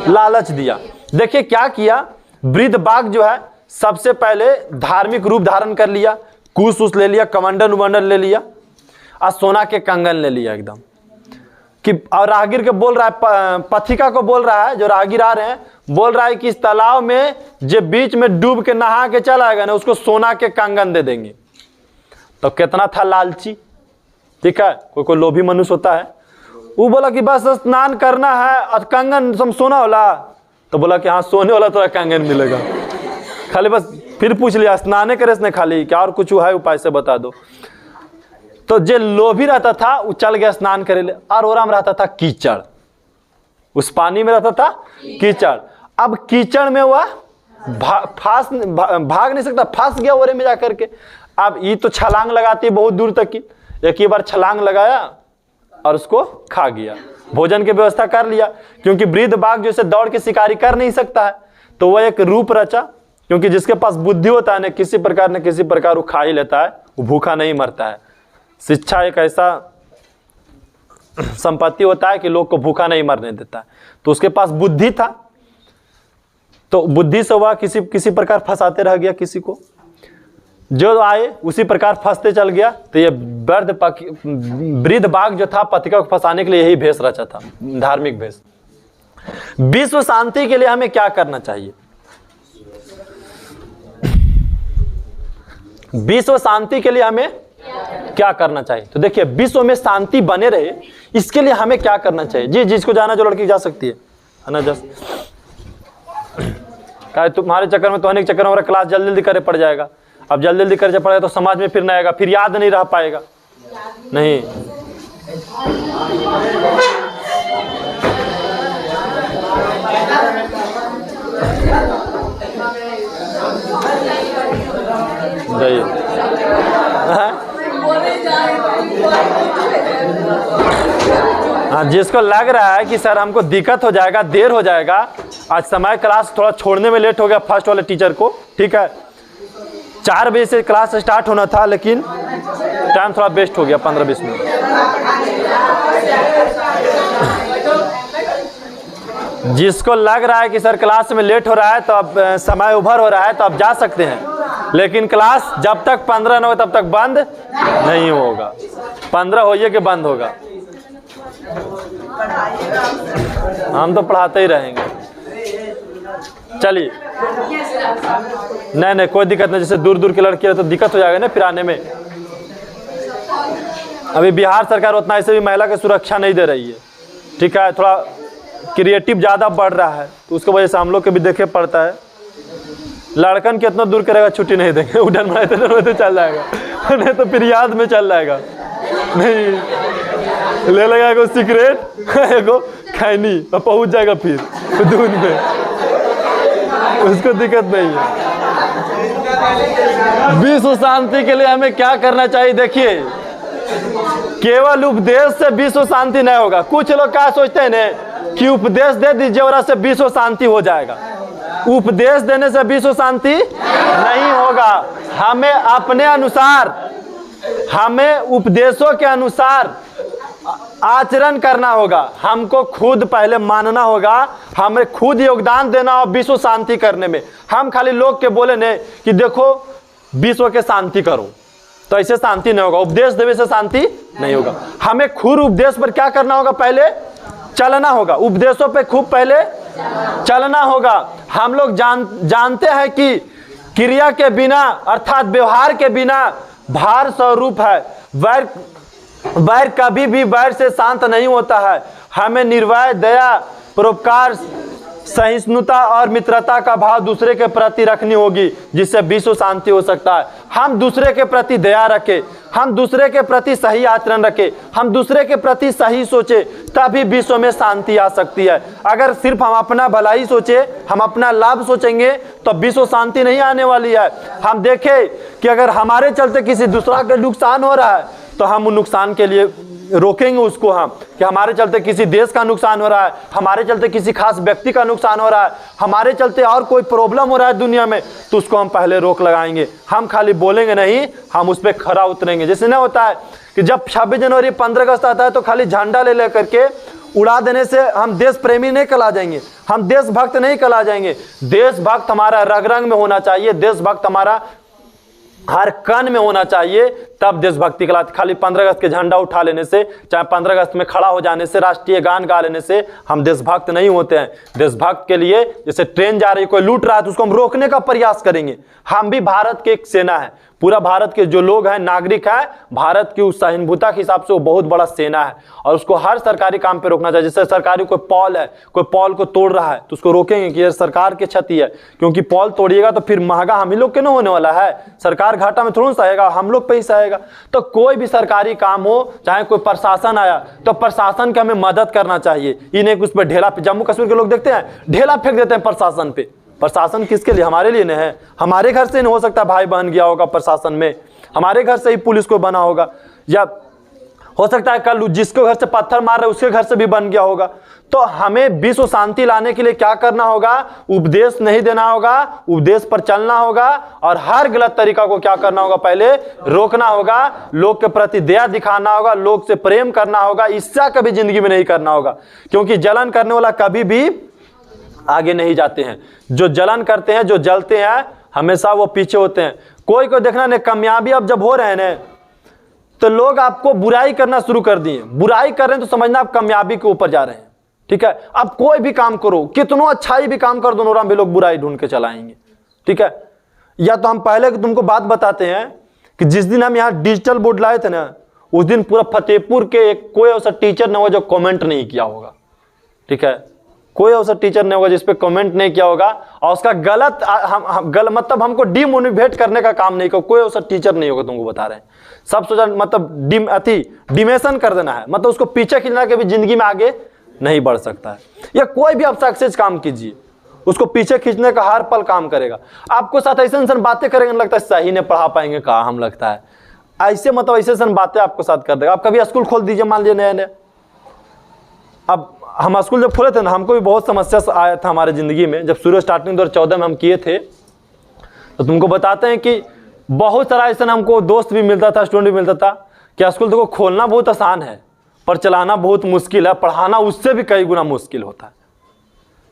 [SPEAKER 1] लालच दिया। देखिए क्या किया, वृद्ध बाघ जो है सबसे पहले धार्मिक रूप धारण कर लिया, कूश उस ले लिया, कमंडल उमंडल ले लिया और सोना के कंगन ले लिया एकदम कि, और राहगीर के बोल रहा है, पथिका को बोल रहा है, जो राहगीर आ रहे हैं, बोल रहा है कि इस तालाब में जो बीच में डूब के नहा के चला आएगा ना, उसको सोना के कंगन दे देंगे। तो कितना था लालची, ठीक है। कोई लोभी मनुष्य होता है, वो बोला कि बस स्नान करना है और कंगन सब सोना वाला, तो बोला कि हाँ सोने वाला थोड़ा कंगन मिलेगा। खाली बस फिर पूछ लिया स्नाने करे इसने खाली, क्या और कुछ है उपाय से बता दो। तो जो लोभी रहता था वो चल गया स्नान करे ले, और ओराम रहता था कीचड़, उस पानी में रहता था कीचड़। अब कीचड़ में वह भाग नहीं सकता, फंस गया ओरे में जाकर के। अब ये तो छलांग लगाती बहुत दूर तक की, एक ही बार छलांग लगाया और उसको खा गया। भोजन की व्यवस्था कर लिया, क्योंकि वृद्ध बाघ जैसे दौड़ के शिकारी कर नहीं सकता है, तो वह एक रूप रचा, क्योंकि जिसके पास बुद्धि होता है न किसी प्रकार वो खा ही लेता है, वो भूखा नहीं मरता है। शिक्षा एक ऐसा संपत्ति होता है कि लोग को भूखा नहीं मरने देता है। तो उसके पास बुद्धि था, तो बुद्धि से वह किसी प्रकार फंसाते रह गया किसी को, जो आए उसी प्रकार फंसते चल गया। तो ये वृद्ध बाघ जो था पथिका को फंसाने के लिए यही भेष रचा था, धार्मिक भेष। विश्व शांति के लिए हमें क्या करना चाहिए? विश्व शांति के लिए हमें क्या करना चाहिए? तो देखिए, विश्व में शांति बने रहे इसके लिए हमें क्या करना चाहिए? जी, जिसको जाना जो लड़की जा सकती है ना, तुम्हारे चक्कर में तो अनेक चक्कर में हमारा क्लास जल्दी जल्दी करे पड़ जाएगा। अब जल्दी जल्दी कर पड़ेगा तो समाज में फिर नहीं आएगा, फिर याद नहीं रह पाएगा। नहीं, हाँ, जिसको लग रहा है कि सर हमको दिक्कत हो जाएगा, देर हो जाएगा, आज समय क्लास थोड़ा छोड़ने में लेट हो गया फर्स्ट वाले टीचर को, ठीक है, 4 बजे से क्लास स्टार्ट होना था, लेकिन टाइम थोड़ा वेस्ट हो गया 15-20 मिनट। जिसको लग रहा है कि सर क्लास में लेट हो रहा है, तो अब समय ओवर हो रहा है, तो आप जा सकते हैं, लेकिन क्लास जब तक 15 न हो तब तक बंद नहीं होगा। 15 होइए कि बंद होगा, हम तो पढ़ाते ही रहेंगे। चलिए, नहीं कोई दिक्कत नहीं, जैसे दूर दूर के लड़के है तो दिक्कत हो जाएगा ना फिर आने में। अभी बिहार सरकार उतना ऐसे भी महिला की सुरक्षा नहीं दे रही है, ठीक है, थोड़ा क्रिएटिव ज़्यादा बढ़ रहा है, तो उसकी वजह से हम लोग के भी देखे पड़ता है। लड़कन कितना दूर करेगा, छुट्टी नहीं देंगे, उड़न बनाते चल जाएगा, नहीं तो फिर याद में चल जाएगा, नहीं ले लगा एगो सिगरेट एगो खैनी और पहुँच जाएगा फिर दूध में, उसको दिक्कत नहीं है। विश्व शांति के लिए हमें क्या करना चाहिए? देखिए, केवल उपदेश से विश्व शांति नहीं होगा। कुछ लोग क्या सोचते हैं ना कि उपदेश दे दीजिए और से विश्व शांति हो जाएगा। उपदेश देने से विश्व शांति नहीं होगा। हमें अपने अनुसार, हमें उपदेशों के अनुसार आचरण करना होगा, हमको खुद पहले मानना होगा, हमें खुद योगदान देना और विश्व शांति करने में। हम खाली लोग के बोले नहीं कि देखो विश्व के शांति करो, तो ऐसे शांति नहीं होगा। उपदेश देने से शांति नहीं होगा। हमें खुद उपदेश पर क्या करना होगा, पहले चलना होगा, उपदेशों पे खूब पहले चलना होगा। हम लोग जानते हैं कि क्रिया के बिना अर्थात व्यवहार के बिना भार स्वरूप है। वैर कभी भी वैर से शांत नहीं होता है। हमें निर्भय, दया, परोपकार, सहिष्णुता और मित्रता का भाव दूसरे के प्रति रखनी होगी, जिससे विश्व शांति हो सकता है। हम दूसरे के प्रति दया रखें, हम दूसरे के प्रति सही आचरण रखें, हम दूसरे के प्रति सही सोचे, तभी विश्व में शांति आ सकती है। अगर सिर्फ हम अपना भलाई सोचे, हम अपना लाभ सोचेंगे, तो विश्व शांति नहीं आने वाली है। हम देखें कि अगर हमारे चलते किसी दूसरा का नुकसान हो रहा है, तो हम उन नुकसान के लिए रोकेंगे उसको, हम कि हमारे चलते किसी देश का नुकसान हो रहा है, हमारे चलते किसी खास व्यक्ति का नुकसान हो रहा है, हमारे चलते और कोई प्रॉब्लम हो रहा है दुनिया में, तो उसको हम पहले रोक लगाएंगे। हम खाली बोलेंगे नहीं, हम उस पर खरा उतरेंगे। जैसे नहीं होता है कि जब 26 जनवरी 15 अगस्त आता है तो खाली झंडा ले लेकर के उड़ा देने से हम देश प्रेमी नहीं कहला जाएंगे, हम देशभक्त नहीं कहला जाएंगे। देशभक्त हमारा रग रग में होना चाहिए, देशभक्त हमारा हर कण में होना चाहिए, तब देशभक्ति कहलाती। खाली 15 अगस्त के झंडा उठा लेने से, चाहे 15 अगस्त में खड़ा हो जाने से, राष्ट्रीय गान गा लेने से हम देशभक्त नहीं होते हैं। देशभक्त के लिए जैसे ट्रेन जा रही है, कोई लूट रहा है तो उसको हम रोकने का प्रयास करेंगे। हम भी भारत के एक सेना है, पूरा भारत के जो लोग हैं, नागरिक हैं, भारत की उस सहिष्णुता के हिसाब से वो बहुत बड़ा सेना है, और उसको हर सरकारी काम पे रोकना चाहिए। जैसे सरकारी कोई पॉल है, कोई पॉल को तोड़ रहा है, तो उसको रोकेंगे कि ये सरकार की क्षति है, क्योंकि पॉल तोड़िएगा तो फिर महंगा हम ही लोग के ना होने वाला है, सरकार घाटा में थोड़ा सा आएगा, हम लोग पे ही आएगा। तो कोई भी सरकारी काम हो, चाहे कोई प्रशासन आया, तो प्रशासन के हमें मदद करना चाहिए। इन्हें उस पर ढेला, जम्मू कश्मीर के लोग देखते हैं ढेला फेंक देते हैं प्रशासन पे। प्रशासन किसके लिए? हमारे लिए नहीं है। हमारे घर से नहीं हो सकता भाई बहन गया होगा प्रशासन में, हमारे घर से ही पुलिस को बना होगा, या हो सकता है कल जिसको घर से पत्थर मार रहे उसके घर से भी बन गया होगा। तो हमें विश्व शांति लाने के लिए क्या करना होगा? उपदेश नहीं देना होगा, उपदेश पर चलना होगा, और हर गलत तरीका को क्या करना होगा? पहले रोकना होगा, लोग के प्रति दया दिखाना होगा, लोग से प्रेम करना होगा। ईर्ष्या कभी जिंदगी में नहीं करना होगा, क्योंकि जलन करने वाला कभी भी आगे नहीं जाते हैं। जो जलन करते हैं, जो जलते हैं, हमेशा वो पीछे होते हैं। कोई को देखना नहीं, कामयाबी अब जब हो रहे हैं ना, तो लोग आपको बुराई करना शुरू कर दिए। बुराई कर रहे हैं तो समझना आप कामयाबी के ऊपर जा रहे हैं, ठीक है। अब कोई भी काम करो, कितनो अच्छाई भी काम कर दो, नोरा भी लोग बुराई ढूंढ के चलाएंगे, ठीक है। या तो हम पहले तुमको बात बताते हैं कि जिस दिन हम यहाँ डिजिटल बोर्ड लाए थे ना, उस दिन पूरा फतेहपुर के एक कोई ऐसा टीचर न होगा जो कमेंट नहीं किया होगा, ठीक है। कोई ऐसा टीचर नहीं होगा जिस पे कमेंट नहीं किया होगा, और उसका गलत मतलब हमको डिमोटिवेट करने का काम नहीं किया। कोई ऐसा टीचर नहीं होगा, तुमको बता रहे हैं। सब सोचा मतलब डिमेशन कर देना है, मतलब उसको पीछे खींचना के भी जिंदगी में आगे नहीं बढ़ सकता है। या कोई भी आप सक्सेस काम कीजिए, उसको पीछे खींचने का हर पल काम करेगा। आपको साथ ऐसे बातें करेंगे, लगता है सही नहीं पढ़ा पाएंगे, कहा हम लगता है ऐसे, मतलब ऐसे बातें आपको साथ कर देगा। आप कभी स्कूल खोल दीजिए, मान लीजिए नया नया, अब हम स्कूल जब खोले थे ना, हमको भी बहुत समस्या आया था हमारे ज़िंदगी में। जब शुरू स्टार्टिंग 2014 में हम किए थे, तो तुमको बताते हैं कि बहुत सारा ऐसा हमको दोस्त भी मिलता था, स्टूडेंट भी मिलता था कि स्कूल तो खोलना बहुत आसान है, पर चलाना बहुत मुश्किल है, पढ़ाना उससे भी कई गुना मुश्किल होता है।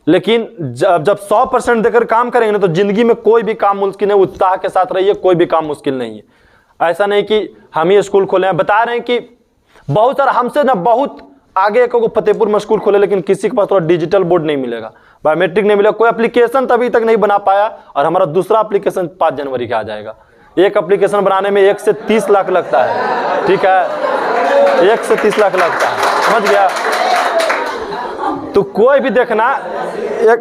[SPEAKER 1] लेकिन जब 100% देकर काम करेंगे ना, तो ज़िंदगी में कोई भी काम मुश्किल नहीं। उत्साह के साथ रहिए, कोई भी काम मुश्किल नहीं है। ऐसा नहीं कि हम ही स्कूल खोले हैं, बता रहे हैं कि बहुत सारा हमसे ना बहुत आगे एक को फतेहपुर में स्कूल खोले, लेकिन किसी के पास थोड़ा डिजिटल बोर्ड नहीं मिलेगा, बायोमेट्रिक नहीं मिलेगा, कोई एप्लीकेशन तभी तक नहीं बना पाया। और हमारा दूसरा एप्लीकेशन 5 जनवरी का आ जाएगा। एक एप्लीकेशन बनाने में 1 से 30 लाख लगता है, ठीक है, 1 से 30 लाख लगता है, समझ गया। तो कोई भी देखना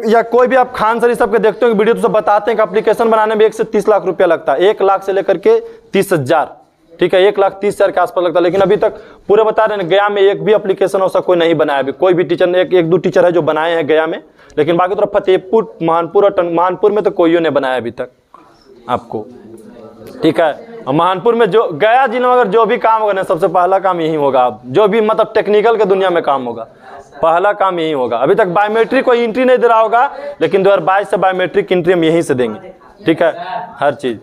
[SPEAKER 1] या कोई भी आप खान सर सब के देखते हो वीडियो, तो सब बताते हैं कि एप्लीकेशन बनाने में 1 से 30 लाख रुपया लगता है। 1 लाख से लेकर के 30,000, ठीक है, 1,30,000 के आसपास लगता है। लेकिन अभी तक पूरे बता रहे हैं, गया में एक भी एप्लीकेशन ऐसा कोई नहीं बनाया अभी। कोई भी टीचर ने, एक दो टीचर है जो बनाए हैं गया में, लेकिन बाकी तो फतेहपुर, महानपुर में तो कोई ने बनाया अभी तक आपको, ठीक है। और महानपुर में जो गया जिले में अगर जो भी काम होगा ना, सबसे पहला काम यही होगा। अब जो भी मतलब टेक्निकल के दुनिया में काम होगा, पहला काम यही होगा। अभी तक बायोमेट्रिक कोई एंट्री नहीं दे रहा होगा, लेकिन 2022 से बायोमेट्रिक एंट्री हम यहीं से देंगे, ठीक है, हर चीज़।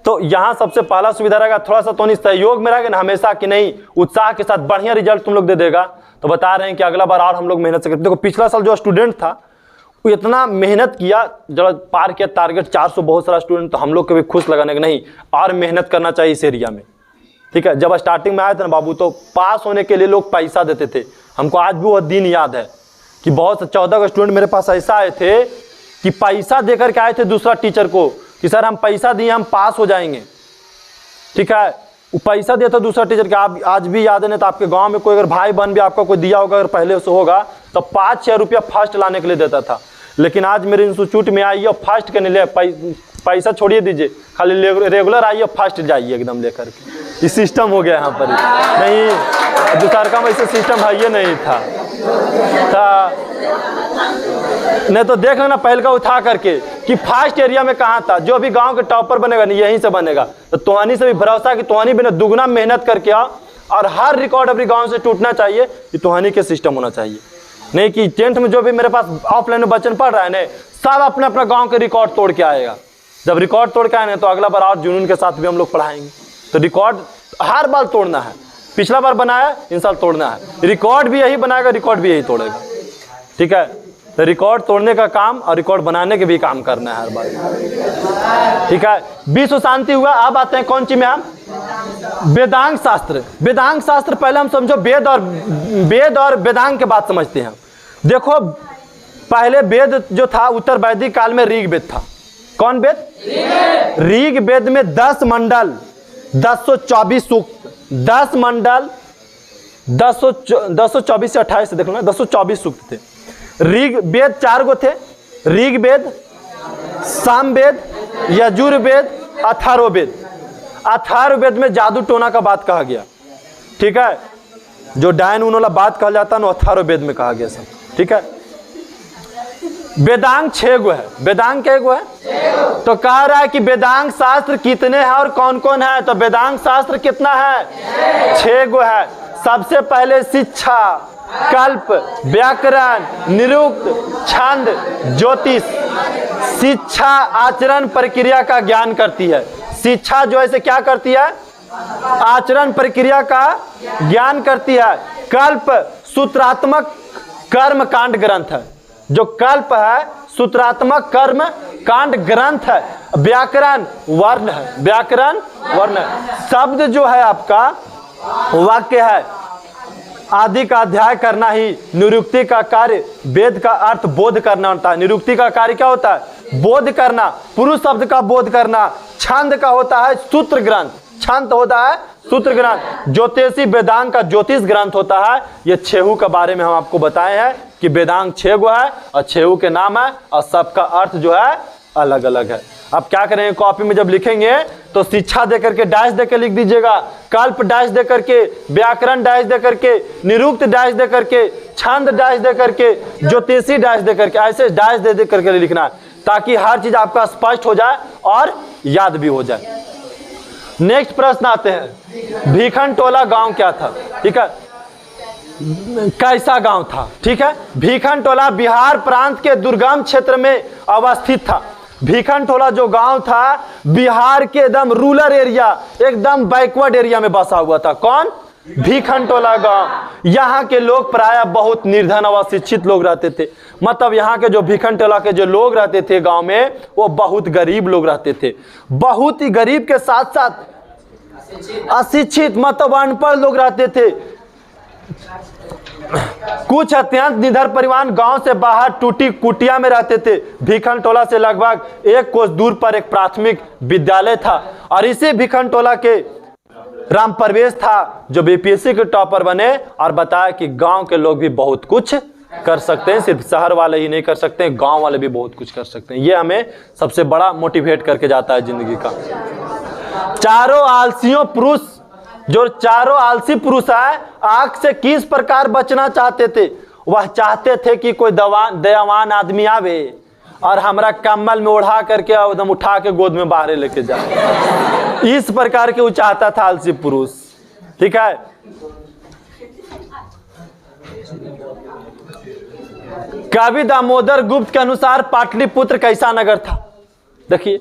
[SPEAKER 1] तो यहाँ सबसे पहला सुविधा रहेगा, थोड़ा सा तो नहीं सहयोग में रहेगा ना हमेशा कि नहीं, उत्साह के साथ बढ़िया रिजल्ट तुम लोग दे देगा। तो बता रहे हैं कि अगला बार और हम लोग मेहनत से करें। देखो पिछला साल जो स्टूडेंट था वो इतना मेहनत किया, जब पार किया टारगेट 400 बहुत सारा स्टूडेंट, तो हम लोग को भी खुश लगाने का नहीं और मेहनत करना चाहिए इस एरिया में, ठीक है। जब स्टार्टिंग में आए थे ना बाबू, तो पास होने के लिए लोग पैसा देते थे। हमको आज भी वो दिन याद है कि बहुत 14 स्टूडेंट मेरे पास ऐसा आए थे कि पैसा देकर के आए थे दूसरा टीचर को कि सर हम पैसा दिए हम पास हो जाएंगे, ठीक है। वो पैसा दिया था दूसरा टीचर के, आप आज भी याद है ना। तो आपके गांव में कोई अगर भाई बहन भी आपका कोई दिया होगा, अगर पहले से होगा, तो 5-6 रुपया फर्स्ट लाने के लिए देता था। लेकिन आज मेरे इंस्टीट्यूट में आइए और फर्स्ट के लिए पैसा छोड़िए दीजिए, खाली रेगुलर आइए फर्स्ट जाइए एकदम लेकर के। ये सिस्टम हो गया यहाँ पर नहीं, दूसरा में ऐसे सिस्टम है ये नहीं था। नहीं तो देख लेना पहले का उठा करके कि फर्स्ट एरिया में कहाँ था। जो भी गांव के टॉपर बनेगा नहीं यहीं से बनेगा। तो तोहानी से भी भरोसा कि तोहानी भी ना दुगना मेहनत करके आओ और हर रिकॉर्ड अपने गांव से टूटना चाहिए। ये तोहानी के सिस्टम होना चाहिए, नहीं कि 10th में जो भी मेरे पास ऑफलाइन में बच्चन पढ़ रहा है ना, सब अपने अपना गाँव के रिकॉर्ड तोड़ के आएगा। जब रिकॉर्ड तोड़ के आए तो अगला बार और जुनून के साथ भी हम लोग पढ़ाएंगे। तो रिकॉर्ड हर बार तोड़ना है, पिछला बार बनाया इन साल तोड़ना है। रिकॉर्ड भी यही बनाएगा, रिकॉर्ड भी यही तोड़ेगा, ठीक है। तो रिकॉर्ड तोड़ने का काम और रिकॉर्ड बनाने के भी काम करना है हर बार, ठीक है। विश्व शांति हुआ। अब आते हैं कौन सी में हम, वेदांग शास्त्र। वेदांग शास्त्र पहले हम समझो वेद और वेदांग के बात समझते हैं। देखो पहले वेद जो था उत्तर वैदिक काल में ऋग वेद था। कौन वेद? ऋग वेद में 10 मंडल 1024 सूक्त, 10 मंडल 1024 से 28 से देख लो ना, 1024 सूक्त थे। ऋग वेद 4 गो थे, ऋग वेद, सामवेद, यजुर्वेद, अथर्ववेद। अथर्ववेद में जादू टोना का बात कहा गया, ठीक है। जो डायन उन वाला बात कहा जाता है ना अथर्ववेद में कहा गया सब, ठीक है। वेदांग 6 गो है। वेदांग क्या गो है? तो कह रहा है कि वेदांग शास्त्र कितने हैं और कौन कौन है। तो वेदांग शास्त्र कितना है? 6 गो है। सबसे पहले शिक्षा, कल्प, व्याकरण, निरुक्त, छंद, ज्योतिष। शिक्षा आचरण प्रक्रिया का ज्ञान करती है। शिक्षा जो है क्या करती है? आचरण प्रक्रिया का ज्ञान करती है। कल्प सूत्रात्मक कर्म कांड ग्रंथ है। जो कल्प है सूत्रात्मक कर्म कांड ग्रंथ है। व्याकरण वर्ण है, व्याकरण वर्ण है। शब्द जो है आपका वाक्य है। आदि का अध्याय करना ही निरुक्ति का कार्य। वेद का अर्थ बोध करना होता है। निरुक्ति का कार्य क्या होता है? बोध करना, पुरुष शब्द का बोध करना। छंद का होता है सूत्र ग्रंथ, छंद होता है सूत्र ग्रंथ। ज्योतिषी वेदांग का ज्योतिष ग्रंथ होता है। ये 6 के बारे में हम आपको बताए हैं कि वेदांग 6 गो है और 6 के नाम है और सबका अर्थ जो है अलग अलग है। अब क्या करेंगे, कॉपी में जब लिखेंगे तो शिक्षा देकर के डैश देकर लिख दीजिएगा, कल्प डैश देकर के, व्याकरण डैश देकर के, निरुक्त डैश देकर के, छंद डैश देकर के, ज्योतिषी डैश देकर के, ऐसे डैश दे करके लिखना है ताकि हर चीज आपका स्पष्ट हो जाए और याद भी हो जाए। नेक्स्ट प्रश्न आते हैं, भीखन टोला गांव क्या था? ठीक है, कैसा गांव था? ठीक है, भीखन टोला बिहार प्रांत के दुर्गम क्षेत्र में अवस्थित था। भीखन टोला जो गांव था बिहार के एकदम रूरल एरिया, एकदम बैकवर्ड एरिया में बसा हुआ था। कौन? भीखन टोला गांव। यहाँ के लोग प्रायः बहुत निर्धन और अशिक्षित लोग रहते थे। मतलब यहाँ के जो भीखन टोला के जो लोग रहते थे गांव में, वो बहुत गरीब लोग रहते थे। बहुत ही गरीब के साथ साथ अशिक्षित मतलब अनपढ़ लोग रहते थे। कुछ अत्यंत निडर परिवार गांव से बाहर टूटी कुटिया में रहते थे। भीखन टोला से लगभग 1 कोस दूर पर एक प्राथमिक विद्यालय था और इसी भीखन टोला के राम प्रवेश था जो बीपीएससी के टॉपर बने और बताया कि गांव के लोग भी बहुत कुछ कर सकते हैं। सिर्फ शहर वाले ही नहीं कर सकते हैं, गांव वाले भी बहुत कुछ कर सकते हैं। ये हमें सबसे बड़ा मोटिवेट करके जाता है जिंदगी का। चारों आलसियों पुरुष, जो चारों आलसी पुरुष है, आग से किस प्रकार बचना चाहते थे? वह चाहते थे कि कोई दयावान आदमी आवे और हमारा कम्बल में ओढ़ा करके एकदम उठा के गोद में बाहर लेके जाए। इस प्रकार के वो चाहता था आलसी पुरुष। ठीक है, कवि दामोदर गुप्त के अनुसार पाटलिपुत्र कैसा नगर था? देखिए,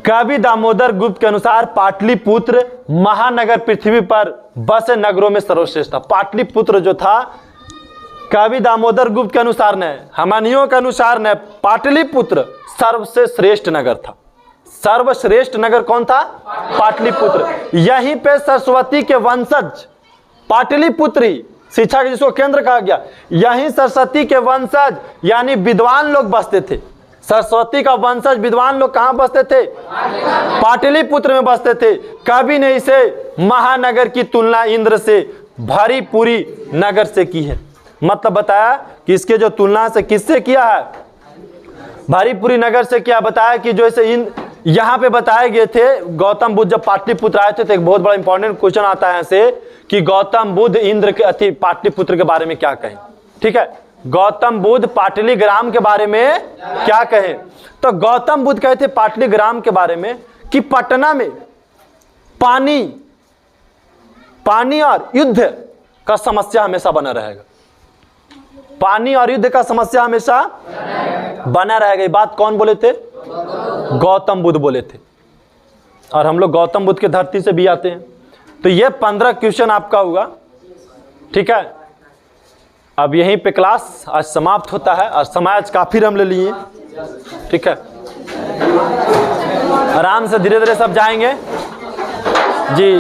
[SPEAKER 1] कवि दामोदर गुप्त के अनुसार पाटलिपुत्र महानगर पृथ्वी पर बसे नगरों में सर्वश्रेष्ठ था। पाटलिपुत्र जो था, कवि दामोदर गुप्त के अनुसार ने, हमनियों के अनुसार ने, पाटलिपुत्र सर्वसे श्रेष्ठ नगर था। सर्वश्रेष्ठ नगर कौन था? पाटलिपुत्र। यहीं पे सरस्वती के वंशज पाटलिपुत्री, शिक्षा के जिसको केंद्र कहा गया, यहीं सरस्वती के वंशज यानी विद्वान लोग बसते थे। सरस्वती का वंशज विद्वान लोग कहां बसते थे? पाटलिपुत्र में बसते थे। कवि ने इसे महानगर की तुलना इंद्र से भरी पूरी नगर से की है। मतलब बताया कि इसके जो तुलना से किससे किया है? भरीपुरी नगर से किया। बताया कि जो इसे यहाँ पे बताए गए थे, गौतम बुद्ध जब पाटलिपुत्र आए थे तो एक बहुत बड़ा इंपॉर्टेंट क्वेश्चन आता है ऐसे कि गौतम बुद्ध इंद्र के अति पाटलिपुत्र के बारे में क्या कहें। ठीक है, गौतम बुद्ध पाटलिग्राम के बारे में क्या कहे? तो गौतम बुद्ध कहे थे पाटलिग्राम के बारे में कि पटना में पानी और युद्ध का समस्या हमेशा बना रहेगा। पानी और युद्ध का समस्या हमेशा बना रहेगा। ये बात कौन बोले थे? गौतम बुद्ध बोले थे। और हम लोग गौतम बुद्ध के धरती से भी आते हैं। तो ये 15 क्वेश्चन आपका हुआ। ठीक है, अब यहीं पे क्लास आज समाप्त होता है और समय आज काफी हम ले लिए। ठीक है, आराम से धीरे धीरे सब जाएंगे जी।